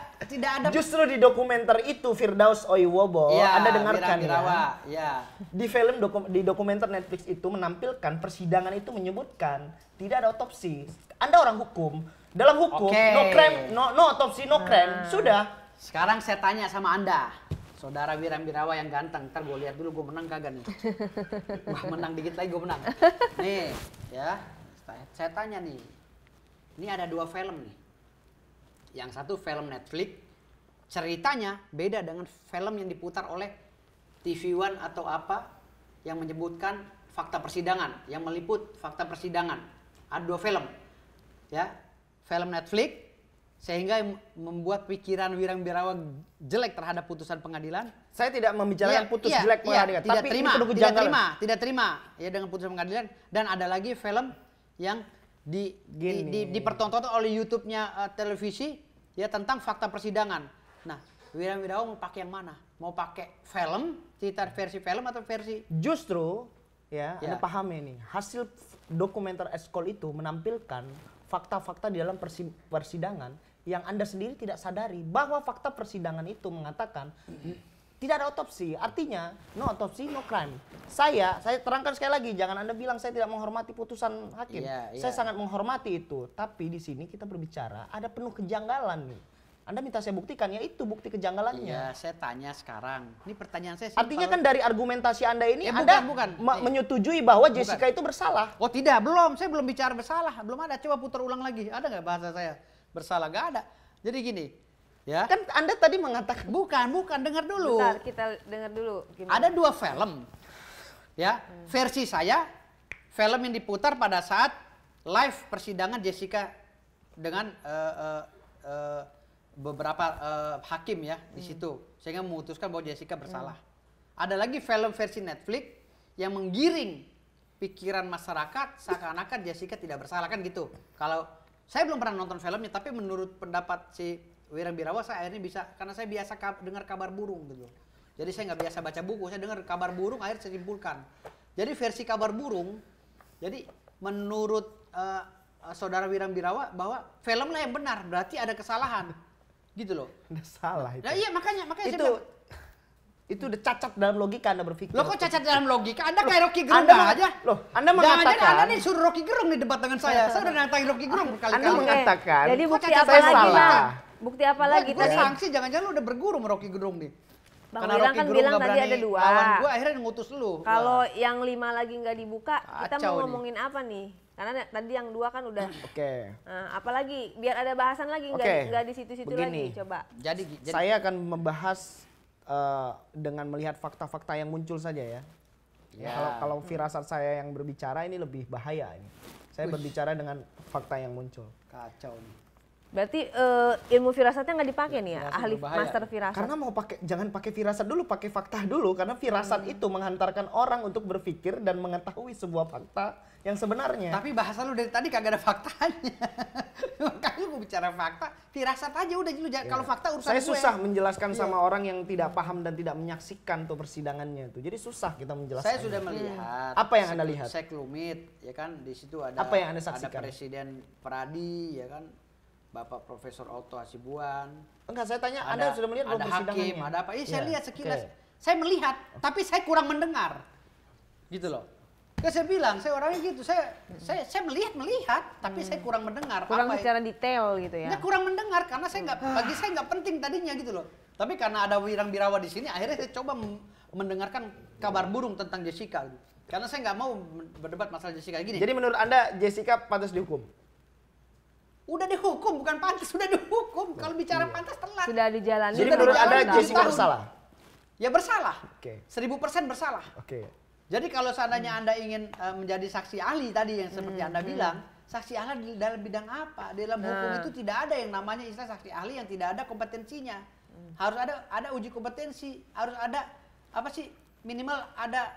Justru di dokumenter itu Firdaus Oiwobo, Iya, Anda dengarkan Wira-Wirawa, ya. ya. Di film di dokumenter Netflix itu menampilkan persidangan itu menyebutkan tidak ada otopsi. Anda orang hukum, dalam hukum Oke. no crime, no otopsi, no crime. Sudah. Sekarang saya tanya sama Anda, saudara Wira-Wirawa yang ganteng. Ntar gue lihat dulu gue menang kagak nih. Wah, menang dikit lagi gue menang. Nih, ya. Saya tanya nih. Ini ada dua film nih. Yang satu film Netflix, ceritanya beda dengan film yang diputar oleh TV One atau apa yang menyebutkan fakta persidangan, yang meliput fakta persidangan. Ada dua film. Ya. Film Netflix sehingga membuat pikiran Wira-Wirawa jelek terhadap putusan pengadilan. Saya tidak membicarakan putus jelek pengadilan, tidak tapi terima, ini penuh kejanggalan. tidak terima ya dengan putusan pengadilan. Dan ada lagi film yang dipertontonkan oleh YouTube-nya televisi ya tentang fakta persidangan. Nah, Wira-Wirawa mau pakai yang mana? Mau pakai film, cerita versi film atau versi? Justru ya, Ya. Anda pahami ini, hasil dokumenter Eskol itu menampilkan fakta-fakta di dalam persidangan yang Anda sendiri tidak sadari bahwa fakta persidangan itu mengatakan tidak ada otopsi, artinya no otopsi, no crime. Saya terangkan sekali lagi, jangan Anda bilang saya tidak menghormati putusan hakim. Iya, Saya iya. sangat menghormati itu, tapi di sini kita berbicara ada penuh kejanggalan nih. Anda minta saya buktikan, ya itu bukti kejanggalannya. Iya, saya tanya sekarang. Ini pertanyaan saya simpel. Artinya kan dari argumentasi Anda ini, Ya, Anda bukan. menyetujui bahwa Jessica itu bersalah. Oh tidak, belum. Saya belum bicara bersalah. Belum ada. Coba putar ulang lagi. Ada nggak bahasa saya bersalah? Nggak ada. Jadi gini, ya. Kan Anda tadi mengatakan Bukan. Dengar dulu. bentar, kita dengar dulu gimana. Ada dua film. Ya, versi saya film yang diputar pada saat live persidangan Jessica dengan beberapa hakim ya di situ sehingga memutuskan bahwa Jessica bersalah. Ada lagi film versi Netflix yang menggiring pikiran masyarakat seakan-akan Jessica tidak bersalah kan gitu. Kalau saya belum pernah nonton filmnya, tapi menurut pendapat si Wirang Birawa saya akhirnya bisa, karena saya biasa dengar kabar burung gitu. Jadi saya nggak biasa baca buku, saya dengar kabar burung akhirnya saya simpulkan. Jadi versi kabar burung, jadi menurut saudara Wirang Birawa bahwa filmlah yang benar, berarti ada kesalahan. Gitu loh. Anda salah itu. Nah iya makanya saya Itu bilang, itu udah cacat dalam logika Anda berpikir. loh kok cacat dalam logika? Anda kayak Rocky Gerung Anda aja. Loh, Anda Jangan-jangan mengatakan Anda nih suruh Rocky Gerung nih debat dengan saya. Saya udah nantangin Rocky Gerung Anda berkali-kali. mengatakan Jadi Kok bukti cacat apa saya lagi salah? bang? Bukti apa lagi Gue tadi? sanksi, jangan-jangan lu udah berguru sama Rocky Gerung nih. Bang Karena Wirang Rocky kan Gerung bilang nggak tadi berani ada 2. lawan gue, akhirnya ngutus lu. Kalau Wah. yang 5 lagi nggak dibuka, kita Kacau mau nih. ngomongin apa nih? Karena tadi yang 2 kan udah. Oke. Nah, apalagi biar ada bahasan lagi Oke, nggak di situ-situ begini. lagi coba. Jadi Saya akan membahas dengan melihat fakta-fakta yang muncul saja ya. Kalau firasat saya yang berbicara ini lebih bahaya ini. Saya berbicara dengan fakta yang muncul. kacau nih. Berarti ilmu firasatnya nggak dipakai nih ya, Firasat ahli berbahaya. master firasat. Karena jangan pakai firasat dulu, pakai fakta dulu. Karena firasat itu menghantarkan orang untuk berpikir dan mengetahui sebuah fakta yang sebenarnya. Tapi bahasa lu dari tadi kagak ada faktanya. Makanya gue bicara fakta, firasat aja udah lu kalau fakta urusan Saya gue. susah menjelaskan sama orang yang tidak paham dan tidak menyaksikan tuh persidangannya itu. Jadi susah kita menjelaskan. Saya sudah melihat. Apa yang Anda lihat? Seklumit, ya kan di situ ada. Apa yang Anda Ada saksikan? Presiden Pradi, ya kan, Bapak Profesor Otto Hasibuan. Enggak, saya tanya Anda sudah melihat belum ada persidangannya? hakim, ada apa? Iya, saya Ya, lihat sekilas. oke. Saya melihat, tapi saya kurang mendengar. Gitu loh. Saya bilang, saya orangnya gitu. Saya melihat, tapi saya kurang mendengar. Kurang Apa ya? secara detail gitu ya. Nggak, kurang mendengar karena saya nggak, bagi saya nggak penting tadinya gitu loh. Tapi karena ada Wirang Birawa di sini, akhirnya saya coba mendengarkan kabar burung tentang Jessica. Gitu. Karena saya nggak mau berdebat masalah Jessica gini. Jadi menurut Anda Jessica pantas dihukum? Udah dihukum, bukan pantas, sudah dihukum. Kalau bicara pantas telat. Sudah dijalani. Jadi Sudah menurut dijalani Anda tahun. Jessica bersalah? Ya bersalah. Oke. 1000% bersalah. Oke. Jadi kalau seandainya Anda ingin menjadi saksi ahli tadi yang seperti Anda bilang, saksi ahli dalam bidang apa? Dalam hukum itu tidak ada yang namanya istilah saksi ahli yang tidak ada kompetensinya. Harus ada uji kompetensi, harus ada apa sih? Minimal ada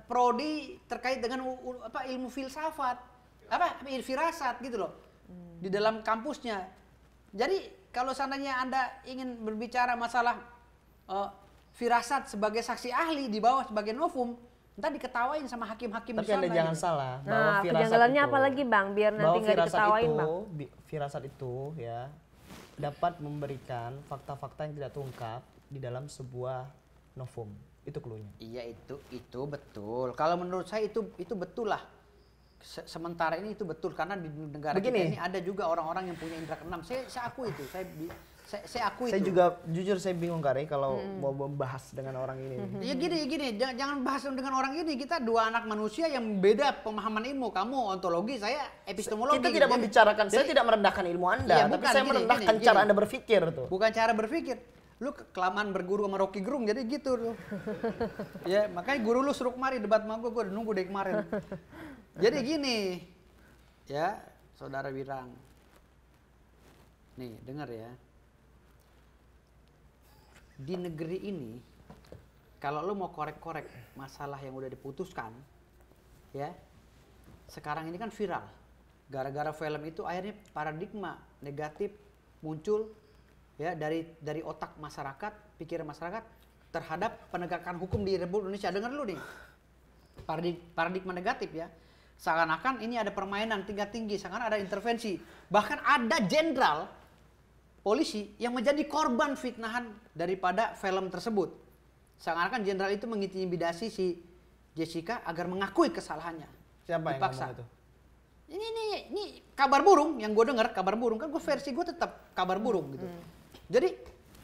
prodi terkait dengan ilmu filsafat, firasat gitu loh. Di dalam kampusnya. Jadi kalau seandainya Anda ingin berbicara masalah firasat sebagai saksi ahli di bawah sebagai novum, entar diketawain sama hakim-hakim di Tapi sana. Anda jangan gitu. salah bahwa Nah, firasat kejanggalannya itu, apa lagi bang? Biar nanti bahwa nggak diketawain bang. Firasat itu ya dapat memberikan fakta-fakta yang tidak terungkap di dalam sebuah novum. Itu cluenya. Iya itu betul. Kalau menurut saya itu betul lah. Sementara ini itu betul karena di negara Begini. kita ini ada juga orang-orang yang punya indera keenam. Saya akui itu. Saya akui Saya itu. juga jujur saya bingung Kare kalau mau membahas dengan orang ini. Ya gini, jangan bahas dengan orang ini. Kita dua anak manusia yang beda pemahaman ilmu. Kamu ontologi, saya epistemologi. Kita tidak membicarakan, saya tidak merendahkan ilmu Anda, Iya, tapi bukan, saya gini, merendahkan gini. cara Anda berpikir tuh. Bukan cara berpikir. Lu kelamaan berguru sama Rocky Gerung jadi gitu lu. Ya, makanya guru lu suruh kemari debat sama gue udah nunggu dari kemarin. Jadi gini, ya saudara Wirang. Nih, dengar ya. Di negeri ini, kalau lu mau korek-korek masalah yang udah diputuskan, ya, sekarang ini kan viral. Gara-gara film itu akhirnya paradigma negatif muncul, ya, dari otak masyarakat, pikiran masyarakat terhadap penegakan hukum di Republik Indonesia. Dengar dulu nih, paradigma negatif ya. Seakan-akan ini ada permainan tingkat tinggi, seakan ada intervensi. Bahkan ada jenderal polisi yang menjadi korban fitnahan daripada film tersebut. Seakan-akan jenderal itu mengintimidasi si Jessica agar mengakui kesalahannya. Siapa yang Dipaksa. ngomong itu? Ini kabar burung yang gue dengar, kabar burung kan gue versi gue tetap kabar burung gitu. Jadi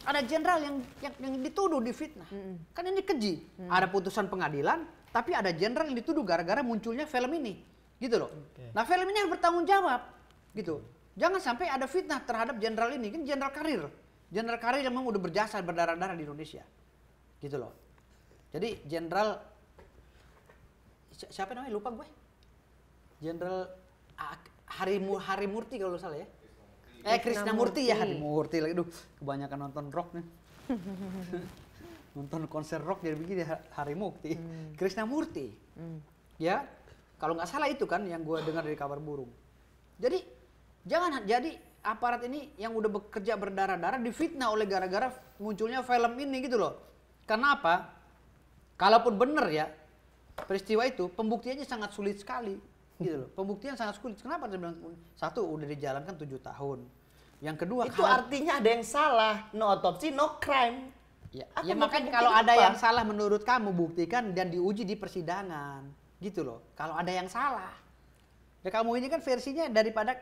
ada jenderal yang dituduh difitnah. Kan ini keji. Ada putusan pengadilan, tapi ada jenderal yang dituduh gara-gara munculnya film ini. Gitu loh. Nah, film ini harus bertanggung jawab. Gitu. Jangan sampai ada fitnah terhadap jenderal ini. Kan jenderal karir. Jenderal karir yang memang udah berjasa berdarah-darah di Indonesia. Gitu loh. Jadi jenderal siapa namanya? Lupa gue. Jenderal Harimurti kalau salah ya. Krisnamurti ya, Harimurti lagi. Duh, kebanyakan nonton rock nih. nonton konser rock jadi begini Hari Mukti, Krishnamurti, ya kalau nggak salah itu kan yang gue dengar dari kabar burung. Jadi jangan jadi aparat ini yang udah bekerja berdarah-darah difitnah oleh gara-gara munculnya film ini gitu loh. Kenapa? Kalaupun benar ya peristiwa itu pembuktiannya sangat sulit sekali gitu loh. Pembuktian sangat sulit. Kenapa saya bilang? Satu udah dijalankan 7 tahun. Yang kedua Itu artinya ada yang salah. No autopsi, no crime. ya Akan makanya membuktikan kalau ada apa? yang salah menurut kamu buktikan dan diuji di persidangan gitu loh. Kalau ada yang salah. Ya kamu ini kan versinya daripada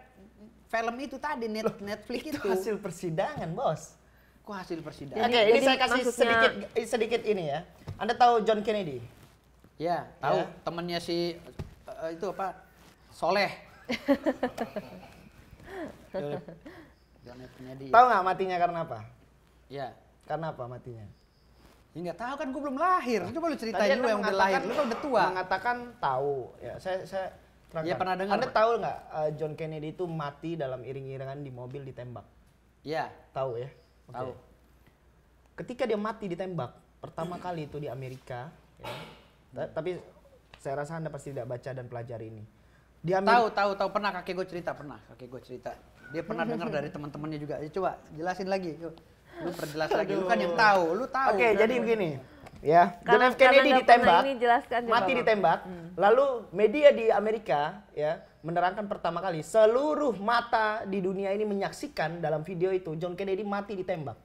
film itu tadi Netflix itu. Hasil persidangan, Bos. Kok hasil persidangan? Oke, ini jadi saya kasih maksudnya- sedikit ini ya. Anda tahu John Kennedy? Ya, tahu Ya. temennya si itu apa? Soleh. John F. Kennedy. Tahu nggak matinya karena apa? Ya. Karena apa matinya? Ya nggak tahu kan gue belum lahir. Coba lu Tadi ceritain Anda lu yang udah lahir. Lu kan udah tua. Mengatakan tahu. Ya, saya terangkan. Ya, pernah dengar, Anda Pak. tahu nggak John Kennedy itu mati dalam iring-iringan di mobil ditembak? Ya, Tahu ya? Oke. tahu. Ketika dia mati ditembak pertama kali itu di Amerika, ya. Tapi saya rasa Anda pasti tidak baca dan pelajari ini. Di Tahu pernah kakek gue cerita, Dia pernah dengar dari teman-temannya juga. Ya, coba jelasin lagi. Yuk. Lu perjelas lagi. Lu kan yang tahu, lu tahu. Oke, jadi begini. Ya, John Karena- F. Kennedy karena nggak pernah ditembak, ini, jelaskan deh, mati Bapak. ditembak. Lalu media di Amerika ya menerangkan pertama kali seluruh mata di dunia ini menyaksikan dalam video itu John Kennedy mati ditembak.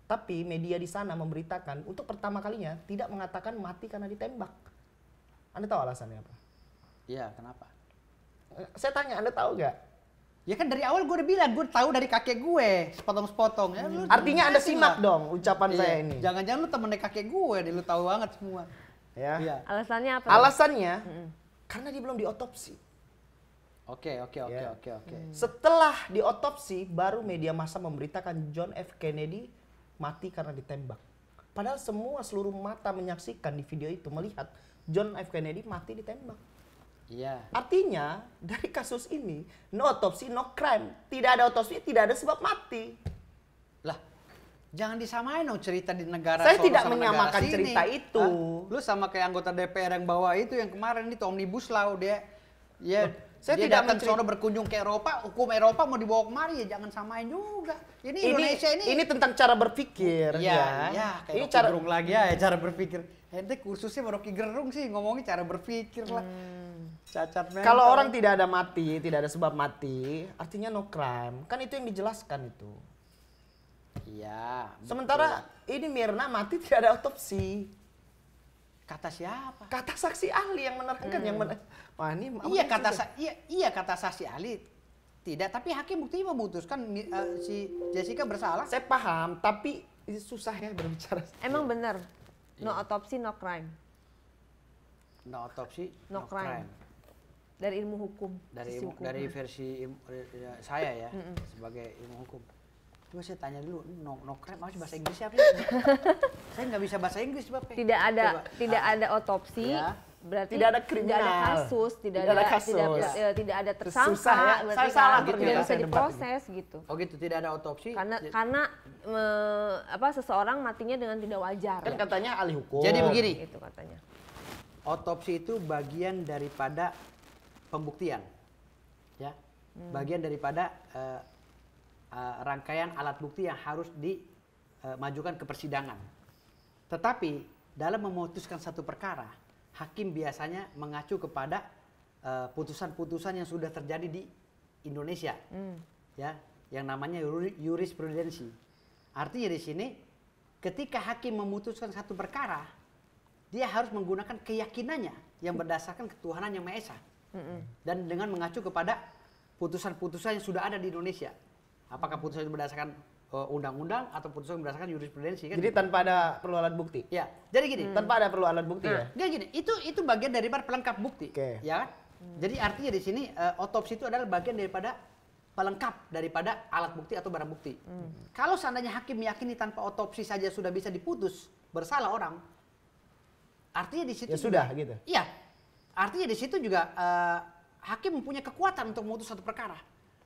Tapi media di sana memberitakan untuk pertama kalinya tidak mengatakan mati karena ditembak. Anda tahu alasannya apa? Iya, kenapa? Saya tanya, Anda tahu nggak? Ya kan dari awal gue udah bilang, gue tahu dari kakek gue, sepotong-sepotong. Ya, lu Artinya Anda jelasin simak lah. dong ucapan Iya, saya ini. Jangan-jangan lu temennya kakek gue, deh, lu tahu banget semua. Ya. Iya. Alasannya apa? Alasannya karena dia belum diotopsi. Oke. Ya. Oke. Setelah diotopsi, baru media massa memberitakan John F. Kennedy mati karena ditembak. Padahal seluruh mata menyaksikan di video itu melihat John F. Kennedy mati ditembak. Iya. Artinya dari kasus ini no autopsi no crime. Tidak ada otopsi, tidak ada sebab mati. Lah, jangan disamain dong cerita di negara Saya sono tidak sama menyamakan negara sini. cerita itu. Hah? Lu sama kayak anggota DPR yang bawa itu yang kemarin itu Omnibus Law dia. Ya, saya dia tidak datang mencerita- sono berkunjung ke Eropa, hukum Eropa mau dibawa kemari ya jangan samain juga. Ini Indonesia ini tentang cara berpikir. ya, kayak Ini Rocky cara Gerung lagi ya cara berpikir. Ente kursusnya Rocky Gerung sih ngomongin cara berpikir lah. Cacat mental. kalau orang tidak ada mati, tidak ada sebab mati, artinya no crime. Kan itu yang dijelaskan itu. Iya. Sementara ini Mirna mati tidak ada otopsi. Kata siapa? Kata saksi ahli yang menerangkan yang wah ini Iya kata kata saksi ahli tidak, tapi hakim bukti memutuskan si Jessica bersalah. saya paham, tapi ini susah ya berbicara. Emang bener, no autopsi, no crime. No autopsi, No crime. Dari ilmu hukum. sisi hukum. Dari versi saya ya sebagai ilmu hukum. Coba saya tanya dulu, no crime apa sih bahasa Inggris apa? Saya nggak bisa bahasa Inggris, Bapak. Tidak ada Coba. tidak ada otopsi, Ya. berarti Tidak ada tidak kriminal. ada kasus, tidak Tidak ada ada kasus. tidak ada tersangka, Susah ya. berarti Saya salah kan ternyata tidak bisa saya debat diproses gitu. Oh gitu, tidak ada otopsi. Karena seseorang matinya dengan tidak wajar. Kan katanya ahli hukum. Jadi begini, Itu katanya. otopsi itu bagian daripada pembuktian, ya, bagian daripada rangkaian alat bukti yang harus dimajukan ke persidangan. Tetapi dalam memutuskan satu perkara, hakim biasanya mengacu kepada putusan-putusan yang sudah terjadi di Indonesia, ya, yang namanya jurisprudensi. Artinya di sini, ketika hakim memutuskan satu perkara, dia harus menggunakan keyakinannya yang berdasarkan ketuhanan yang Maha Esa, dan dengan mengacu kepada putusan-putusan yang sudah ada di Indonesia. Apakah putusan itu berdasarkan undang-undang atau putusan berdasarkan jurisprudensi kan? Jadi tanpa ada perlu alat bukti. Ya, jadi gini. Tanpa ada perlu alat bukti ya. Dia gini, itu bagian daripada pelengkap bukti, Oke. ya kan? Jadi artinya di sini otopsi itu adalah bagian daripada pelengkap daripada alat bukti atau barang bukti. Kalau seandainya hakim meyakini tanpa otopsi saja sudah bisa diputus bersalah orang, artinya di situ Ya sudah gitu. Iya, artinya di situ juga hakim mempunyai kekuatan untuk memutus satu perkara.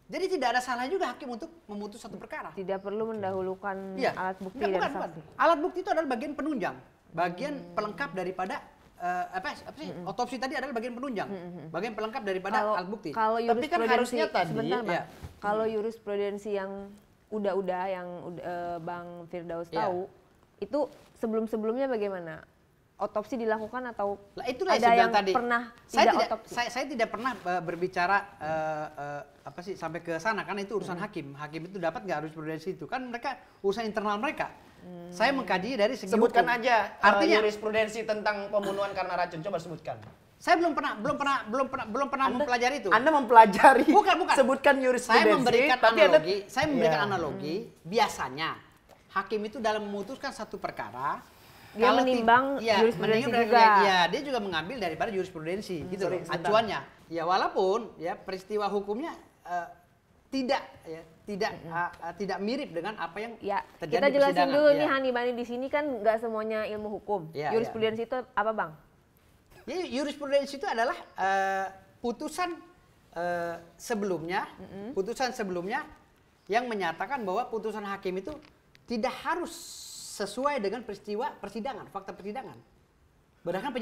Jadi tidak ada salah juga hakim untuk memutus satu perkara. Tidak perlu mendahulukan Iya. alat bukti Enggak, dan bukan. saksi. Alat bukti itu adalah bagian penunjang, bagian pelengkap daripada apa sih? Otopsi tadi adalah bagian penunjang, bagian pelengkap daripada alat bukti. Kalau Tapi kan jurisprudensi, harusnya tadi, sebentar, Bang. ya. Kalau jurisprudensi yang udah yang Bang Firdaus Iya. tahu, itu sebelum-sebelumnya bagaimana? Otopsi dilakukan atau Lah itulah ada yang yang tadi. pernah Saya tidak tidak, otopsi? saya tidak pernah berbicara apa sih sampai ke sana karena itu urusan hakim. Hakim itu dapat nggak jurisprudensi itu kan mereka urusan internal mereka. Saya mengkaji dari segi Sebutkan hukum. aja Artinya jurisprudensi tentang pembunuhan karena racun. Coba sebutkan. saya belum pernah mempelajari itu. Anda mempelajari. Bukan. Sebutkan jurisprudensi. Saya memberikan tapi analogi. Saya memberikan Iya. analogi. Biasanya hakim itu dalam memutuskan satu perkara Dia kalau menimbang jurisprudensi juga. Iya, dia juga mengambil daripada jurisprudensi gitu loh, sebentar. acuannya. Ya walaupun ya peristiwa hukumnya tidak tidak mirip dengan apa yang Ya, terjadi kita di jelasin persidangan. dulu Ya. nih Hani Bani di sini kan nggak semuanya ilmu hukum. Iya, Jurisprudensi itu apa, Bang? Jadi jurisprudensi itu adalah putusan sebelumnya, putusan sebelumnya yang menyatakan bahwa putusan hakim itu tidak harus sesuai dengan peristiwa persidangan, fakta persidangan. Berdasarkan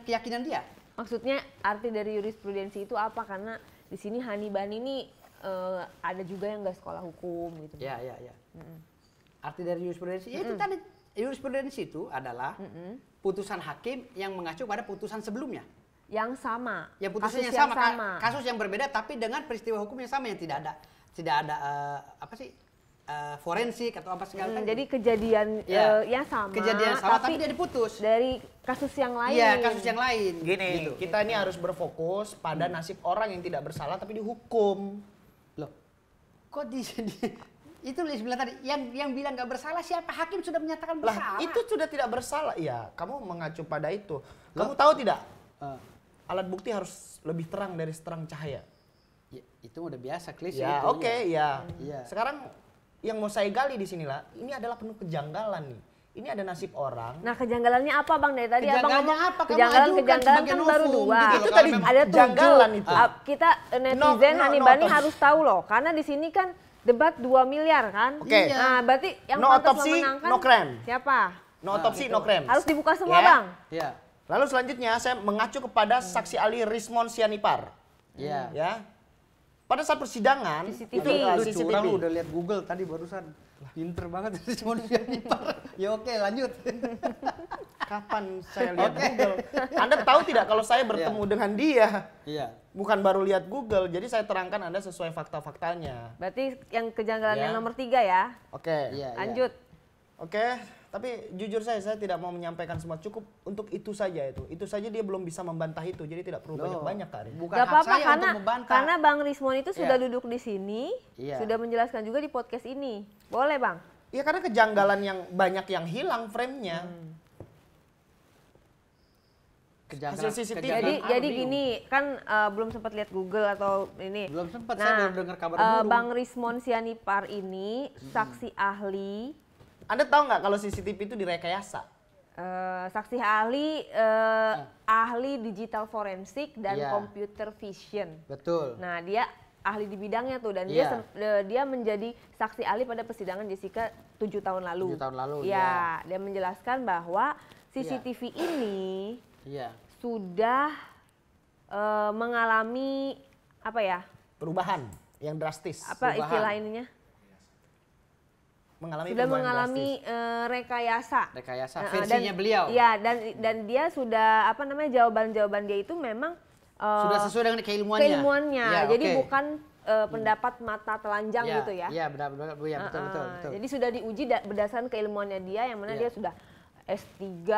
keyakinan dia. Maksudnya arti dari jurisprudensi itu apa? Karena di sini Hani Bani ini ada juga yang nggak sekolah hukum gitu. Ya. Arti dari jurisprudensi, ya itu tadi jurisprudensi itu adalah putusan hakim yang mengacu pada putusan sebelumnya. Yang sama. Ya putusan kasus yang sama, kasus yang berbeda tapi dengan peristiwa hukum yang sama yang tidak ada apa sih forensik atau apa segala macam. Jadi kejadian Ya. yang sama. Kejadian sama tapi dia diputus. Dari kasus yang lain. Iya, kasus yang lain. Gini, Gitu. kita ini harus berfokus pada nasib orang yang tidak bersalah tapi dihukum. Loh, kok itu li bilang tadi yang bilang nggak bersalah siapa? Hakim sudah menyatakan bersalah. Lah, itu sudah tidak bersalah. Iya, kamu mengacu pada itu. Kamu tahu tidak? Alat bukti harus lebih terang dari seterang cahaya. Ya, itu udah biasa klise Ya, itu. oke, ya. Iya. Sekarang yang mau saya gali di sinilah, ini adalah penuh kejanggalan nih. Ini ada nasib orang. Nah, kejanggalannya apa, Bang? Dari tadi Abang Kejanggalannya ngomong apa? Kamu kejanggalan ajukan kan sebagai baru novum, 2. gitu loh. Itu tadi ada janggalan 7. itu. Kita netizen No Hani Bani otopsi. harus tahu loh, karena di sini kan debat 2 miliar kan. Oke. Nah, berarti yang No pantas otopsi, memenangkan no crime. siapa? No otopsi, no crime. Harus dibuka semua, Ya. Bang. Iya. Lalu selanjutnya saya mengacu kepada saksi ahli Rismon Sianipar. Iya. Ya. Pada saat persidangan, CCTV. itu Lucu, orang lu udah lihat Google tadi barusan. Pinter banget sih manusia nipar. Ya oke, lanjut. Kapan saya lihat Google? Anda tahu tidak kalau saya bertemu dengan dia? Iya. Bukan baru lihat Google, jadi saya terangkan Anda sesuai fakta-faktanya. Berarti yang kejanggalan Ya. yang nomor 3 ya. Oke. Iya. Lanjut. Oke, tapi jujur saya tidak mau menyampaikan semua, cukup untuk itu saja itu. Itu saja dia belum bisa membantah itu, jadi tidak perlu banyak-banyak Kak Ari. Bukan Gak hak apa-apa saya karena untuk membantah. karena Bang Rismon itu sudah Iya. duduk di sini, Iya. sudah menjelaskan juga di podcast ini. Boleh, Bang? Ya karena kejanggalan yang banyak yang hilang frame-nya. Kejanggalan- Hasil CCTV. kejanggalan apa, Jadi bingung. gini, kan belum sempat lihat Google atau ini. Belum sempat, saya baru dengar kabar burung. Bang Rismon Sianipar ini saksi ahli, Anda tahu nggak kalau CCTV itu direkayasa? saksi ahli ahli digital forensik dan Iya. computer vision. Betul. Nah, dia ahli di bidangnya tuh dan Iya. dia menjadi saksi ahli pada persidangan Jessica 7 tahun lalu. 7 tahun lalu, Ya, dia menjelaskan bahwa CCTV ini Iya. sudah mengalami apa ya? Perubahan yang drastis. Apa Perubahan. istilah ininya? Mengalami Sudah perubahan mengalami drastis. rekayasa. Rekayasa Dan- versinya beliau. Iya, dan dia sudah apa namanya jawaban-jawaban dia itu memang Sudah sesuai dengan keilmuannya. keilmuannya. Ya, Jadi oke. bukan pendapat mata telanjang Ya, gitu ya. Iya, benar ya, betul, betul. Jadi sudah diuji berdasarkan keilmuannya dia yang mana Iya. dia sudah S3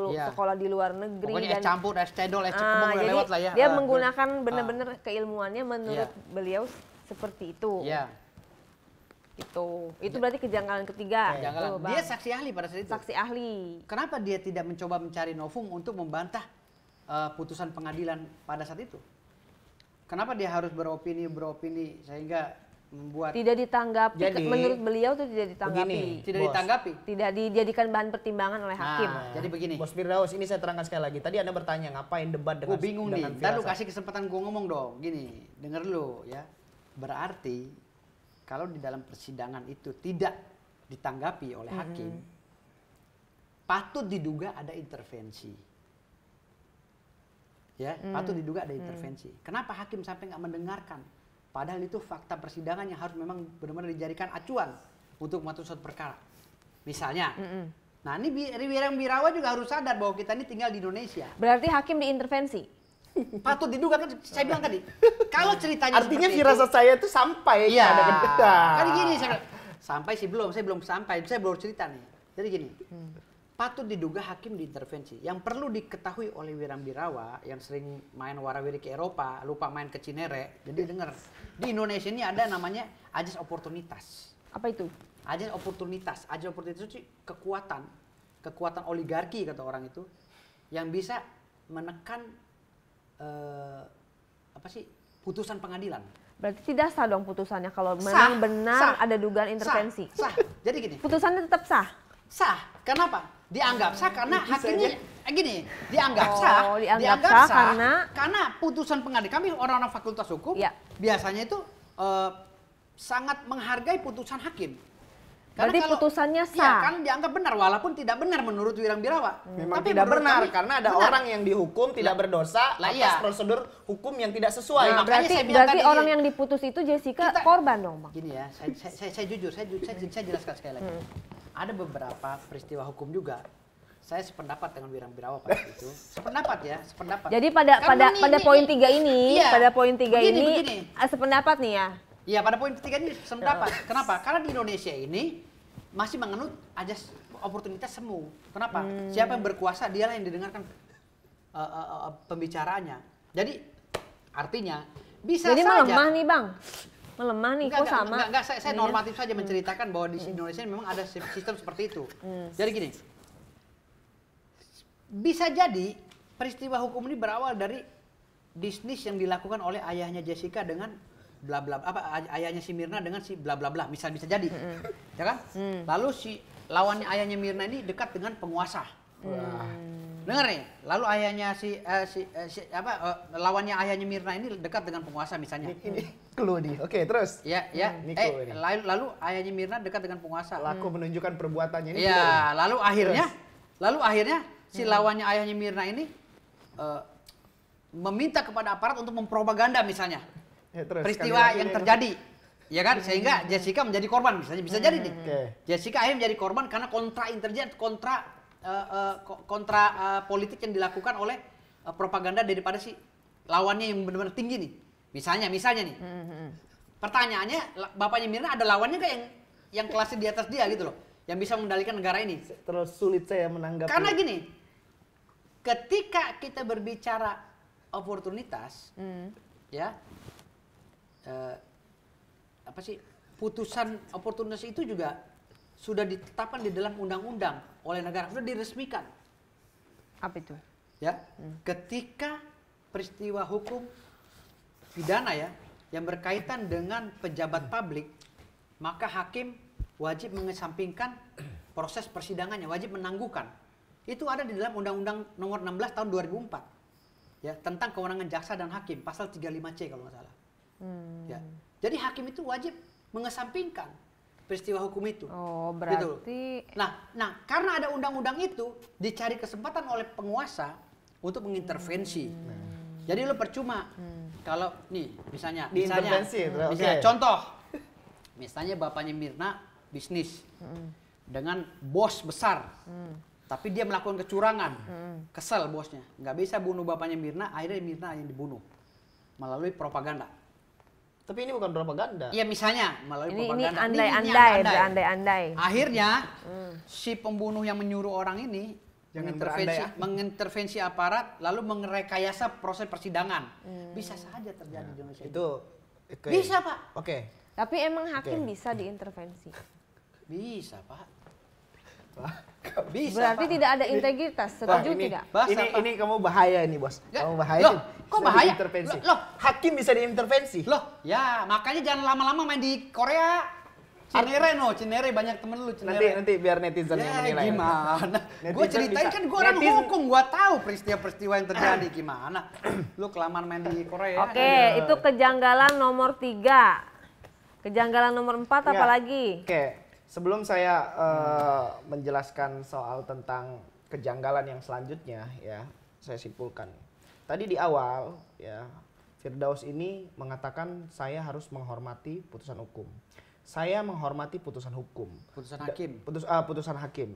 Iya. sekolah di luar negeri Pokoknya es campur, es cendol, es Ah, cekemong udah jadi lewat lah ya. dia menggunakan benar-benar keilmuannya menurut Iya. beliau seperti itu. Iya. Itu berarti kejanggalan ketiga. Jangan Tuh, Bang. dia saksi ahli pada saat itu. Saksi ahli. Kenapa dia tidak mencoba mencari novum untuk membantah putusan pengadilan pada saat itu? Kenapa dia harus beropini sehingga membuat Tidak ditanggapi, Jadi, menurut beliau itu tidak ditanggapi. begini. tidak Bos. ditanggapi? Tidak dijadikan bahan pertimbangan oleh hakim. Nah, jadi begini. Bos Firdaus, ini saya terangkan sekali lagi. Tadi Anda bertanya ngapain debat dengan Gue bingung nih. dengan Ntar lu firasat? kasih kesempatan gue ngomong dong. Gini, denger lu ya. Berarti kalau di dalam persidangan itu tidak ditanggapi oleh hakim, patut diduga ada intervensi. Ya, patut diduga ada intervensi. Kenapa hakim sampai nggak mendengarkan? Padahal itu fakta persidangan yang harus memang benar-benar dijadikan acuan untuk memutuskan suatu perkara. Misalnya, nah ini Wirang Birawa juga harus sadar bahwa kita ini tinggal di Indonesia. Berarti hakim diintervensi. Patut diduga kan saya bilang tadi. Kalau ceritanya Artinya seperti firasat itu, saya itu sampai. iya. Ada Kan gini sampai sih saya belum sampai. Saya baru cerita nih. Jadi gini. Patut diduga hakim diintervensi. Yang perlu diketahui oleh Wirang Birawa yang sering main warawiri ke Eropa, lupa main ke Cinere. Jadi dengar, di Indonesia ini ada namanya ajas oportunitas. Apa itu? Ajas oportunitas. Ajas oportunitas itu kekuatan oligarki kata orang itu yang bisa menekan putusan pengadilan. Berarti tidak sah dong putusannya kalau memang benar ada dugaan intervensi. Sah. Jadi gini. Putusannya tetap sah. Sah. Kenapa? Dianggap sah karena hakimnya gini, dianggap dianggap sah karena putusan pengadilan. Kami orang-orang fakultas hukum biasanya itu sangat menghargai putusan hakim. Berarti putusannya sah. Iya, kan dianggap benar walaupun tidak benar menurut Wirang Birawa. Memang tidak benar karena ada orang yang dihukum tidak berdosa atas prosedur hukum yang tidak sesuai. Nah, berarti orang yang diputus itu Jessica korban dong, Bang. Gini ya, saya jujur, saya jelaskan sekali lagi. Ada beberapa peristiwa hukum juga. Saya sependapat dengan Wirang Birawa pada itu. Sependapat. Jadi pada poin 3 ini, begini. Sependapat nih ya. Iya, pada poin ketiga ini sependapat. Kenapa? Karena di Indonesia ini masih menganut ajas oportunitas semu. Kenapa? Siapa yang berkuasa dialah yang didengarkan pembicaraannya. Jadi artinya bisa jadi saja. melemah nih, Bang. Melemah nih, kok sama? Enggak, saya normatif saja menceritakan bahwa di Indonesia memang ada sistem seperti itu. Jadi gini, bisa jadi peristiwa hukum ini berawal dari bisnis yang dilakukan oleh ayahnya Jessica dengan bla bla ayahnya si Mirna dengan si bla bla bla, bisa jadi. Ya kan? Lalu si lawannya ayahnya Mirna ini dekat dengan penguasa. Dengar nih, lalu ayahnya lawannya ayahnya Mirna ini dekat dengan penguasa misalnya. Ini clue nih. Oke, terus. Ya. Lalu ayahnya Mirna dekat dengan penguasa. Laku menunjukkan perbuatannya ini. Iya, lalu akhirnya si lawannya ayahnya Mirna ini meminta kepada aparat untuk mempropaganda misalnya. Ya, terus, peristiwa yang terjadi, ya kan, sehingga Jessica menjadi korban, misalnya bisa jadi nih. Jessica akhirnya menjadi korban karena kontra politik yang dilakukan oleh propaganda daripada si lawannya yang benar-benar tinggi nih. Misalnya nih. Pertanyaannya, bapaknya Mirna ada lawannya nggak yang kelasnya di atas dia gitu loh, yang bisa mengendalikan negara ini? Terus sulit saya menanggapi. Karena gini, ketika kita berbicara oportunitas, ya. Putusan oportunitas itu juga sudah ditetapkan di dalam undang-undang oleh negara, sudah diresmikan. Apa itu? Ya, ketika peristiwa hukum pidana ya yang berkaitan dengan pejabat publik, maka hakim wajib mengesampingkan proses persidangannya, wajib menangguhkan. Itu ada di dalam Undang-Undang Nomor 16 tahun 2004. Ya, tentang kewenangan jaksa dan hakim, pasal 35C kalau nggak salah. Ya. Jadi hakim itu wajib mengesampingkan peristiwa hukum itu. Oh, berarti. Gitu. Nah, karena ada undang-undang itu, dicari kesempatan oleh penguasa untuk mengintervensi. Jadi lo percuma kalau nih misalnya contoh, misalnya bapaknya Mirna bisnis dengan bos besar, tapi dia melakukan kecurangan, kesel bosnya, nggak bisa bunuh bapaknya Mirna, akhirnya Mirna yang dibunuh melalui propaganda. Tapi ini bukan propaganda. Iya, misalnya melalui propaganda. Ini andai-andai. Akhirnya si pembunuh yang menyuruh orang ini mengintervensi aparat, lalu merekayasa proses persidangan. Bisa saja terjadi di Indonesia. Itu bisa, Pak. Oke. Tapi emang hakim bisa diintervensi? Bisa, Pak. Bisa. Berarti Pak. tidak ada integritas, setuju tidak? Ini kamu bahaya nih, Bos. Kamu bahaya. Loh, kok bahaya? Loh, hakim bisa diintervensi. Loh, ya makanya jangan lama-lama main di Korea. Cinere banyak temen lu Cinere. Nanti biar netizen yang menilai. Gimana? Gue Netizen ceritain bisa. kan gue orang Netizen- hukum, gue tahu peristiwa-peristiwa yang terjadi gimana. Lu kelamaan main di Korea. Oke, itu kejanggalan nomor 3. Kejanggalan nomor 4 apa Ya, lagi? Oke, sebelum saya menjelaskan soal tentang kejanggalan yang selanjutnya ya, saya simpulkan. Tadi di awal ya, Firdaus ini mengatakan saya harus menghormati putusan hukum. Saya menghormati putusan hukum. Putusan hakim. Putusan hakim.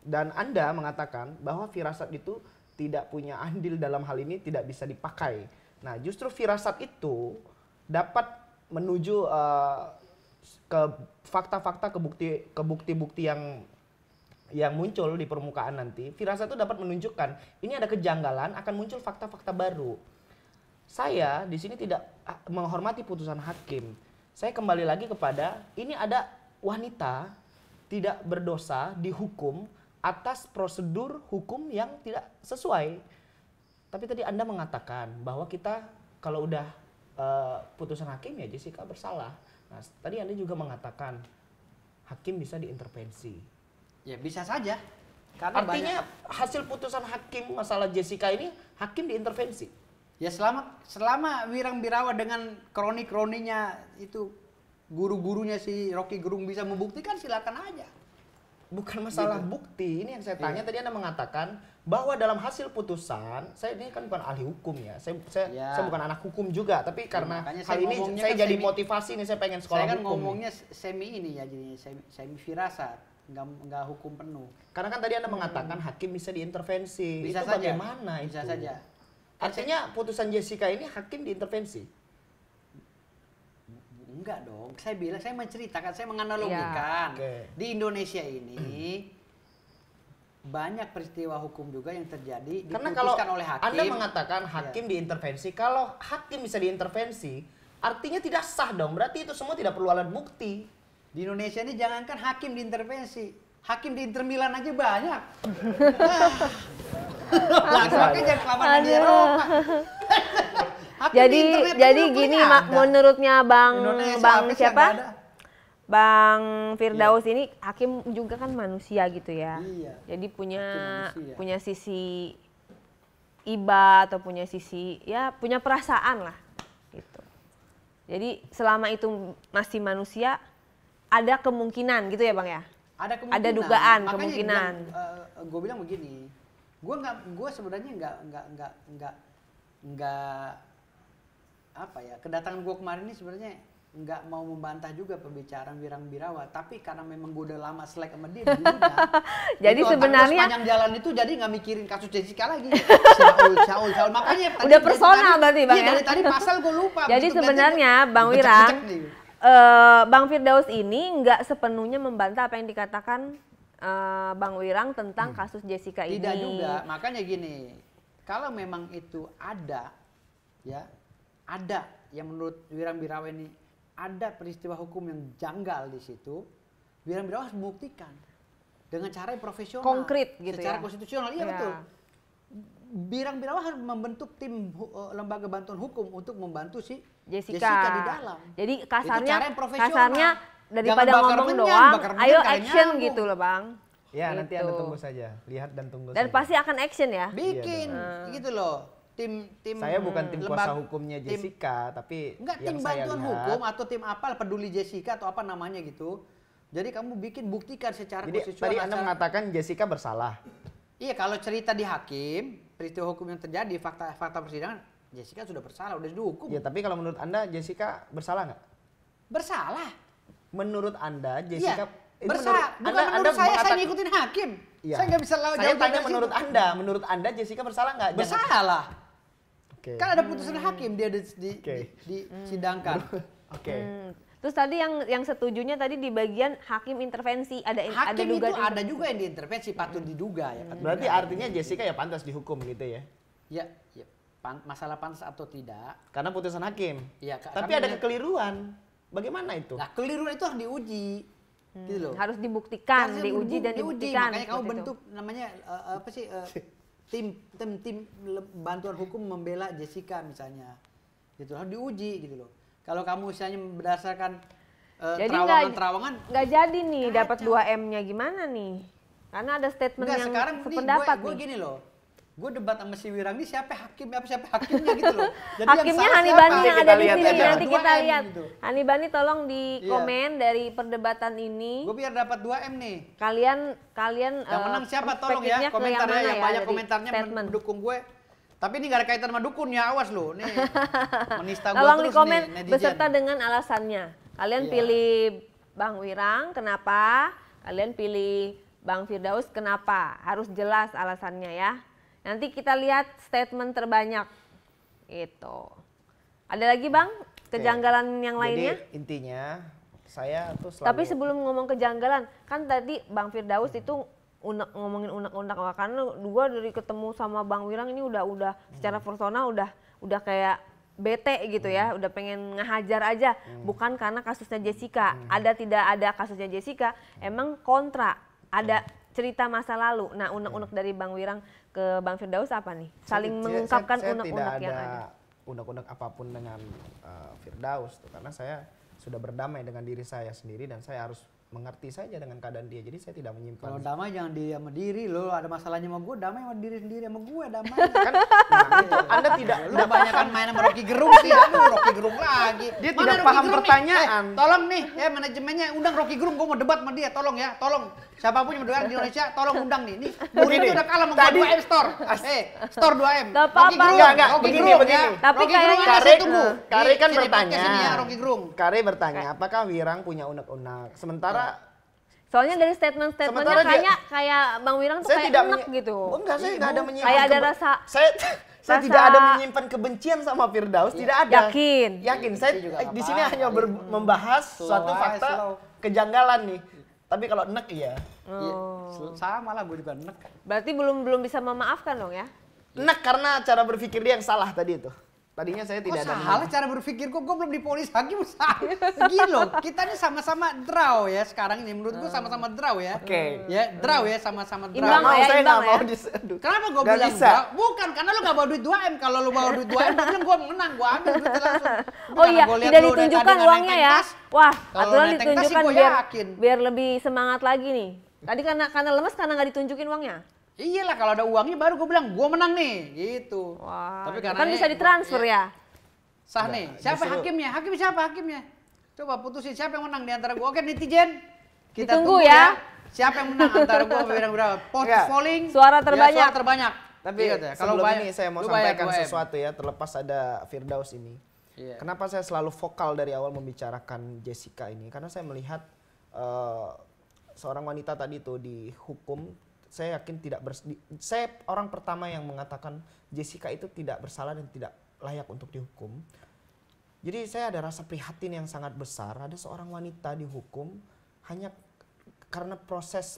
Dan Anda mengatakan bahwa firasat itu tidak punya andil dalam hal ini, tidak bisa dipakai. Nah, justru firasat itu dapat menuju ke fakta-fakta, ke bukti-bukti yang muncul di permukaan nanti. Firasat itu dapat menunjukkan ini ada kejanggalan, akan muncul fakta-fakta baru. Saya di sini tidak menghormati putusan hakim. Saya kembali lagi kepada ini ada wanita tidak berdosa dihukum atas prosedur hukum yang tidak sesuai. Tapi tadi Anda mengatakan bahwa kita kalau udah putusan hakim ya Jessica bersalah. Nah, tadi Anda juga mengatakan hakim bisa diintervensi. Ya bisa saja. Karena Artinya hasil putusan hakim masalah Jessica ini hakim diintervensi. ya selama Wirang Birawa dengan kroni-kroninya itu guru-gurunya si Rocky Gerung bisa membuktikan silakan aja. Bukan masalah bukti, ini yang saya tanya. Tadi Anda mengatakan bahwa dalam hasil putusan, saya ini kan bukan ahli hukum ya, saya bukan anak hukum juga, tapi karena makanya hal saya ini ngomongnya saya kan jadi semi- motivasi nih, saya pengen sekolah Saya kan hukum. ngomongnya semi ini ya jadinya semi firasat, nggak hukum penuh. Karena kan tadi Anda mengatakan hakim bisa diintervensi. Bisa itu saja. bagaimana Bisa itu? saja. Artinya putusan Jessica ini hakim diintervensi. Enggak dong, saya menceritakan, saya menganalogikan. Ya. Oke. Di Indonesia ini banyak peristiwa hukum juga yang terjadi Karena kalau diputuskan oleh hakim. Anda mengatakan hakim diintervensi, kalau hakim bisa diintervensi, artinya tidak sah dong. Berarti itu semua tidak perlu alat bukti. Di Indonesia ini jangankan hakim diintervensi, hakim di Inter Milan aja banyak. Makanya jangan kelamaan di Eropa. Hakim di internet Jadi juga gini punya ada. menurutnya Bang Indonesia Bang apa sih siapa? yang nggak ada? Bang Firdaus ini hakim juga kan manusia gitu ya. Iya. Jadi punya Hakim manusia. punya sisi iba atau punya sisi ya punya perasaan lah gitu. Jadi selama itu masih manusia ada kemungkinan gitu ya Bang ya. Ada kemungkinan. Ada dugaan, Makanya kemungkinan. Gue bilang begini, gue sebenarnya nggak apa ya, kedatangan gue kemarin ini sebenarnya nggak mau membantah juga pembicaraan Wirang Birawa, tapi karena memang gue udah lama selek sama dia dulunya. Jadi itu otak gua sebenarnya- sepanjang jalan itu jadi nggak mikirin kasus Jessica lagi. Saul makanya tadi Udah dari personal tadi- berarti, Bang, iya, ya? dari tadi pasal gue lupa. Jadi Begitu sebenarnya ngeliatnya, Bang gua Wirang, cek-cek nih. Bang Firdaus ini nggak sepenuhnya membantah apa yang dikatakan Bang Wirang tentang kasus Jessica ini. Tidak juga, makanya gini, kalau memang itu ada, ya, ada yang menurut Wirang Birawa ini ada peristiwa hukum yang janggal di situ, Wirang Birawa harus membuktikan dengan cara yang profesional, Konkret gitu secara ya. konstitusional, iya Ya. betul. Wirang Birawa harus membentuk tim lembaga bantuan hukum untuk membantu si Jessica. di dalam. Jadi Itu kasarnya, cara yang profesional. kasarnya daripada Jangan bakar ngomong menyan, doang, bakar menyan ayo kalian action nyambung. gitu loh Bang. Ya, nanti Gitu. Anda tunggu saja. Lihat dan tunggu Dan saja. pasti akan action ya. Bikin, gitu loh. Tim Saya bukan tim kuasa lembaga- hukumnya tim- Jessica, tapi Enggak, yang tim saya bantuan lihat, hukum atau tim apa, peduli Jessica atau apa namanya gitu. Jadi kamu bikin buktikan secara jadi konstitusional. tadi Anda mengatakan Jessica bersalah. Iya, kalau cerita di hakim, peristiwa hukum yang terjadi, fakta persidangan, Jessica sudah bersalah, udah dihukum. Ya, tapi kalau menurut Anda Jessica bersalah nggak? Bersalah. Menurut Anda Iya, Jessica ini bersalah. Bukan Anda menurut saya mengatakan- ngikutin hakim. Iya. Saya nggak bisa Saya jawab tanya dari menurut situ. Anda, menurut Anda Jessica bersalah nggak? Jangan- Bersalah. Oke. Kan ada putusan hakim dia Oke. disidangkan. Oke. Terus tadi yang setujunya tadi di bagian hakim intervensi ada Hakim itu dugaan ada juga yang diintervensi, patut diduga ya. patut Berarti diduga. artinya Jessica ya pantas dihukum gitu ya? Ya, masalah pantas atau tidak. Karena putusan hakim. Iya, Tapi kami ada lihat- kekeliruan. Bagaimana itu? Nah, keliru itu harus diuji. Gitu loh. harus dibuktikan, Harusnya diuji dan dibuktikan. Makanya kamu seperti itu. bentuk namanya apa sih tim bantuan hukum membela Jessica misalnya. Gitu harus diuji gitu loh. Kalau kamu misalnya berdasarkan Jadi terawangan-terawangan. nggak jadi nih dapat 2M-nya gimana nih? Karena ada statement Enggak, yang sekarang sependapat gue nih. gini loh. Gue debat sama si Wirang ini siapa hakimnya gitu loh. Jadi Hakimnya yang salah Hani siapa? Bani yang ada di lihat sini, aja. nanti kita 2M lihat. gitu. Hani Bani tolong di Iya. komen dari perdebatan ini. Gue biar dapat 2M nih. Kalian Yang menang siapa tolong ya perspektifnya ke komentarnya mana yang banyak dari komentarnya statement. mendukung gue. Tapi ini gak ada kaitan sama dukun ya, awas lo. Nih menista gue Tolong di terus komen nih netizen. beserta dengan alasannya. Kalian Iya. pilih Bang Wirang kenapa? Kalian pilih Bang Firdaus kenapa? Harus jelas alasannya ya. Nanti kita lihat statement terbanyak. Itu. Ada lagi Bang kejanggalan yang lainnya? Jadi intinya saya tuh selalu. Tapi sebelum ngomong kejanggalan, kan tadi Bang Firdaus itu ngomongin unek-unek, karena gua dari ketemu sama Bang Wirang ini udah secara personal udah kayak bete gitu ya, udah pengen ngehajar aja, bukan karena kasusnya Jessica. Ada tidak ada kasusnya Jessica, emang kontra, ada cerita masa lalu. Nah, unek-unek dari Bang Wirang ke Bang Firdaus apa nih? Saling mengungkapkan saya unek-unek yang tidak ada. unek-unek apapun dengan Firdaus tuh, karena saya sudah berdamai dengan diri saya sendiri dan saya harus mengerti saja dengan keadaan dia. Jadi saya tidak Kalau menyimpan. damai jangan dia sama diri lo, ada masalahnya sama gue, damai sama diri sendiri sama gue damai. Kan nah, itu Anda tidak Lu kebanyakan main sama Rocky Gerung sih, aduh Rocky Gerung lagi. Dia Mana tidak Rocky paham Gerung nih? pertanyaan. Tolong nih, ya manajemennya undang Rocky Gerung, gue mau debat sama dia, tolong ya, tolong. Siapapun yang mendengar di Indonesia, tolong undang nih. Nih, murid itu udah kalah sama Tadi- 2M store. store 2M. Gak Rocky apa-apa. Gerung, Enggak, Rocky begini, Gerung begini. ya. Tapi Rocky Gerung kayaknya- aja saya tunggu. Kare kan Sini, bertanya. podcast ini ya, Rocky Gerung. Kare bertanya, apakah Wirang punya unek-unek? Sementara Soalnya dari statement-statementnya Sementara dia- kayak Bang Wirang tuh saya kayak tidak enak gitu. Enggak, saya enggak ada menyimpan. Kayak ada kebe- rasa- Saya rasa- tidak ada menyimpan kebencian sama Firdaus, tidak ada. Yakin? Yakin. Saya di sini hanya membahas suatu aja, fakta slow. kejanggalan nih. Tapi kalau enek iya. Iya, sama lah gue juga enek. Berarti belum bisa memaafkan dong ya? Enek karena cara berpikir dia yang salah tadi itu. Tadinya saya Kok tidak ada. salah cara berpikir gue belum dipolis hakim salah. Gini loh, kita ini sama-sama draw ya sekarang ini. Menurut gue sama-sama draw ya. Oke. Ya, draw ya sama-sama draw. Imbang Nggak mau, ya, saya imbang nggak mau ya. diseduh. Kenapa gue Nggak bilang bisa. draw? Bukan, karena lu gak bawa duit 2M. Kalau lu bawa duit 2M, gue bilang gue menang, gue ambil duitnya langsung. Tapi Oh karena iya, gua lihat tidak lu dari tadi ditunjukkan nggak uangnya naik ya. tas, Wah, kalau aturan naik tas sih ditunjukkan gua biar yakin. biar lebih semangat lagi nih. Tadi karena lemes karena nggak ditunjukin uangnya. Iyalah kalau ada uangnya baru gue bilang gue menang nih, gitu. Wah, Tapi itu karena kan ini bisa ditransfer iya. ya. Sah nih, siapa justru- hakimnya? Hakim siapa hakimnya? Coba putusin siapa yang menang di antara gua. Oke netizen, kita Ditunggu tunggu ya. Siapa yang menang antara gua sama berapa? Vote Enggak. polling. Suara ya, terbanyak. suara terbanyak. Tapi Ingat ya, sebelum bayar- ini saya mau lu bayar sampaikan 2M. sesuatu ya, terlepas ada Firdaus ini. Iya. Kenapa saya selalu vokal dari awal membicarakan Jessica ini? Karena saya melihat seorang wanita tadi tuh dihukum. Saya yakin saya orang pertama yang mengatakan Jessica itu tidak bersalah dan tidak layak untuk dihukum. Jadi saya ada rasa prihatin yang sangat besar. Ada seorang wanita dihukum hanya karena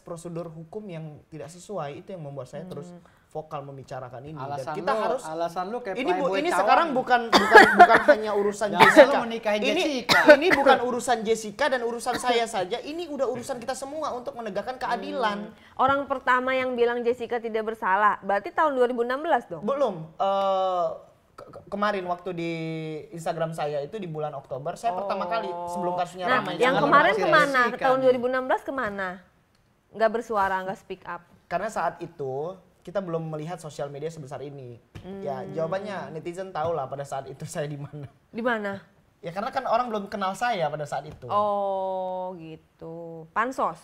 prosedur hukum yang tidak sesuai. Itu yang membuat saya terus vokal membicarakan ini. Alasan Dan kita lu, harus alasan lu kayak ini Playboy ini kawan. sekarang bukan hanya urusan Jangan Jessica. lu menikahin ini, Jessica. ini bukan urusan Jessica dan urusan saya saja. Ini udah urusan kita semua untuk menegakkan keadilan. Orang pertama yang bilang Jessica tidak bersalah, berarti tahun 2016 dong. Belum. Kemarin waktu di Instagram saya itu di bulan Oktober saya pertama kali sebelum kasusnya Nah, ramai. yang Jangan kemarin lupa kemana? Jessica Tahun nih. 2016 kemana? Nggak bersuara, nggak speak up. Karena saat itu kita belum melihat sosial media sebesar ini. Ya jawabannya netizen tahu lah pada saat itu saya di mana. Di mana? Ya karena kan orang belum kenal saya pada saat itu. Oh, gitu. Pansos.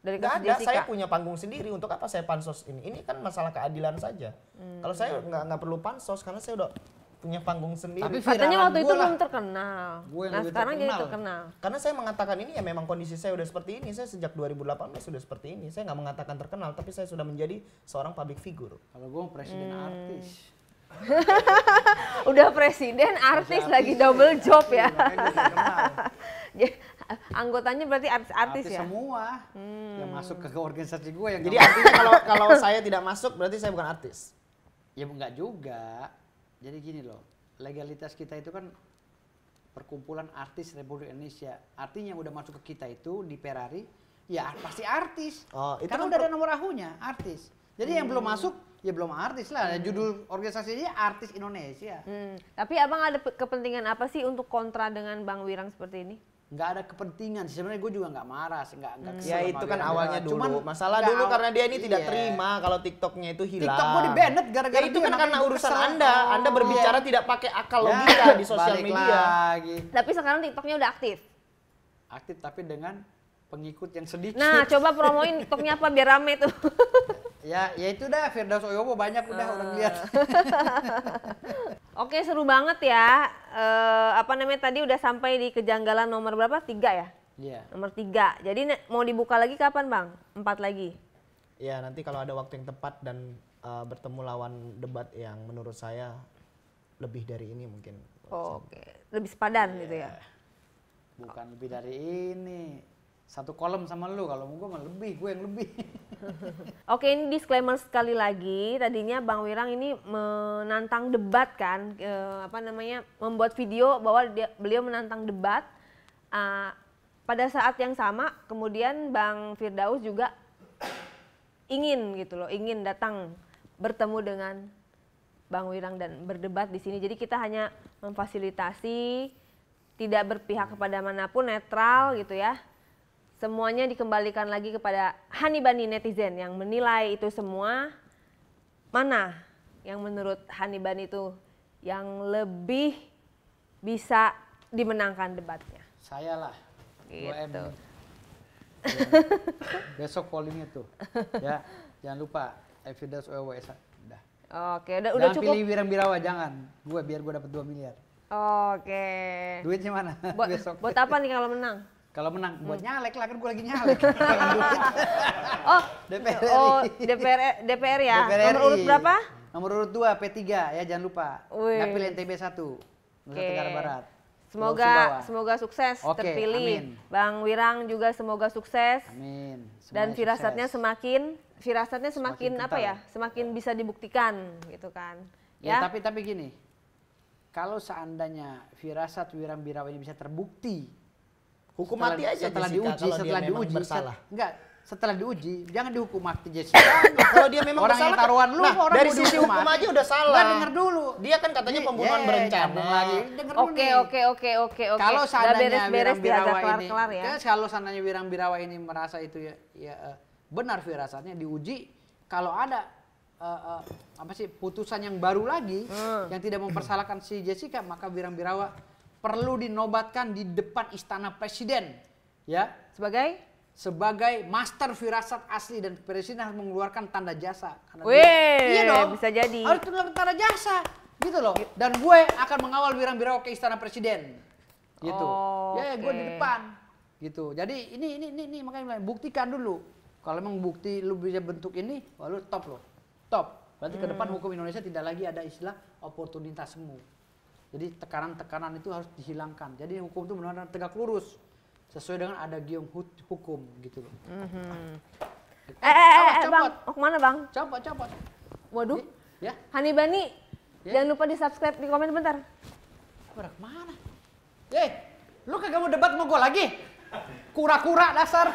Dari Nggak kasus ada, Jessica. saya punya panggung sendiri. Untuk apa saya pansos ini? Ini kan masalah keadilan saja. Kalau saya nggak perlu pansos karena saya udah punya panggung sendiri. Tapi Katanya viralan waktu itu gua lah. belum terkenal. Gua yang Nah, lebih sekarang jadi terkenal. terkenal. Karena saya mengatakan ini ya memang kondisi saya udah seperti ini. Saya sejak 2018 sudah seperti ini. Saya nggak mengatakan terkenal, tapi saya sudah menjadi seorang public figure. Kalau gua presiden artis. Udah presiden, artis lagi double job ya. Makanya gua terkenal. Jadi, anggotanya berarti artis-artis Artis ya? semua yang masuk ke organisasi gue yang Jadi nggak- artinya kalau saya tidak masuk berarti saya bukan artis. ya enggak juga. Jadi gini loh, legalitas kita itu kan perkumpulan artis Republik Indonesia. Artinya yang udah masuk ke kita itu di Ferrari, ya pasti artis. Oh, itu Karena kan udah ada nomor rahunya, artis. Jadi yang belum masuk, ya belum artis lah. Judul organisasinya Artis Indonesia. Tapi abang ada kepentingan apa sih untuk kontra dengan Bang Wirang seperti ini? nggak ada kepentingan. Sebenarnya gue juga nggak marah, nggak kesel. Ya sama itu kan Wirang awalnya Birawa. dulu. Cuman Masalah nggak dulu awal- karena dia ini tidak iya. terima kalau TikToknya itu hilang. TikTok gue di-banned gara-gara Ya itu dia, kan makanya karena gue urusan kesel. Anda. Anda berbicara tidak pakai akal logika di sosial balik media. lagi. Tapi sekarang TikToknya udah aktif. Aktif tapi dengan pengikut yang sedikit. Nah, coba promoin TikToknya apa biar rame tuh. Ya itu dah Firdaus Oyowo banyak udah orang lihat. Oke, seru banget ya. Apa namanya tadi udah sampai di kejanggalan nomor berapa? 3 ya? Iya. Nomor 3. Jadi mau dibuka lagi kapan, Bang? 4 lagi. Ya nanti kalau ada waktu yang tepat dan bertemu lawan debat yang menurut saya lebih dari ini mungkin. Oke, lebih sepadan gitu ya. Bukan lebih dari ini. Satu kolom sama lu, kalau gue mah lebih, gue yang lebih. Oke, ini disclaimer sekali lagi. Tadinya Bang Wirang ini menantang debat kan, membuat video bahwa beliau menantang debat. Pada saat yang sama, kemudian Bang Firdaus juga ingin datang bertemu dengan Bang Wirang dan berdebat di sini. Jadi kita hanya memfasilitasi, tidak berpihak kepada manapun, netral gitu ya. Semuanya dikembalikan lagi kepada Hanibani netizen yang menilai itu semua. Mana yang menurut Hanibani itu yang lebih bisa dimenangkan debatnya? Saya lah. Gitu. 2M. Ya. Besok pollingnya tuh. Ya, jangan lupa Firdaus Oyowo udah. Oke, udah Jangan cukup. pilih Wirang Birawa, jangan. Gue biar gue dapat 2 miliar. Oke. Duitnya mana? Besok. Buat apa nih kalau menang? Kalau menang, Buat nyalek lah kan gue lagi nyalek. Pengen duit. Oh, DPR DPR ya. DPR Nomor urut RI. berapa? Nomor urut 2 P3 ya jangan lupa. Wih. Dapil NTB 1. Nusa Tenggara Barat. Pulau Semoga Sumbawa. sukses Oke, terpilih. amin. Bang Wirang juga semoga sukses. Amin. Dan Semuanya firasatnya sukses. semakin apa kental. ya? Semakin bisa dibuktikan gitu kan. Ya, Ya. tapi gini. Kalau seandainya firasat Wirang Birawa ini bisa terbukti Hukum mati aja setelah Jessica diuji, kalau dia setelah memang diuji, bersalah. Setelah diuji jangan dihukum mati Jessica. Kalau dia memang Orang yang bersalah, taruhan lu, nah, orang dari mau sisi dihukum hukum mati. aja udah salah. Nggak, denger dulu. Dia kan katanya pembunuhan berencana. Lagi. Denger dulu Oke, nih. oke. Kalau Udah seandainya beres-beres Wirang Birawa diajak ini, kelar ya. kalau seandainya Wirang Birawa ini merasa itu benar firasatnya diuji, kalau ada putusan yang baru lagi yang tidak mempersalahkan si Jessica, maka Wirang Birawa perlu dinobatkan di depan istana presiden, ya, sebagai master firasat asli dan presiden harus mengeluarkan tanda jasa. Karena Wih, iya dong, bisa jadi. harus mengeluarkan tanda jasa, gitu loh. Dan gue akan mengawal Wirang Birawa ke istana presiden, gitu. Ya, gue di depan, gitu. Jadi ini makanya buktikan dulu. Kalau memang bukti lu bisa bentuk ini, wah lu top loh, top. Berarti ke depan hukum Indonesia tidak lagi ada istilah oportunitas semu. Jadi tekanan-tekanan itu harus dihilangkan. Jadi hukum itu benar-benar tegak lurus sesuai dengan ada giung hukum gitu loh. Bang, mau kemana Bang? Copot. Waduh, Ya, Hanibani, Ya. jangan lupa di subscribe, di komen bentar. pada kemana? Lu kagak mau debat sama gue lagi? Kura-kura dasar.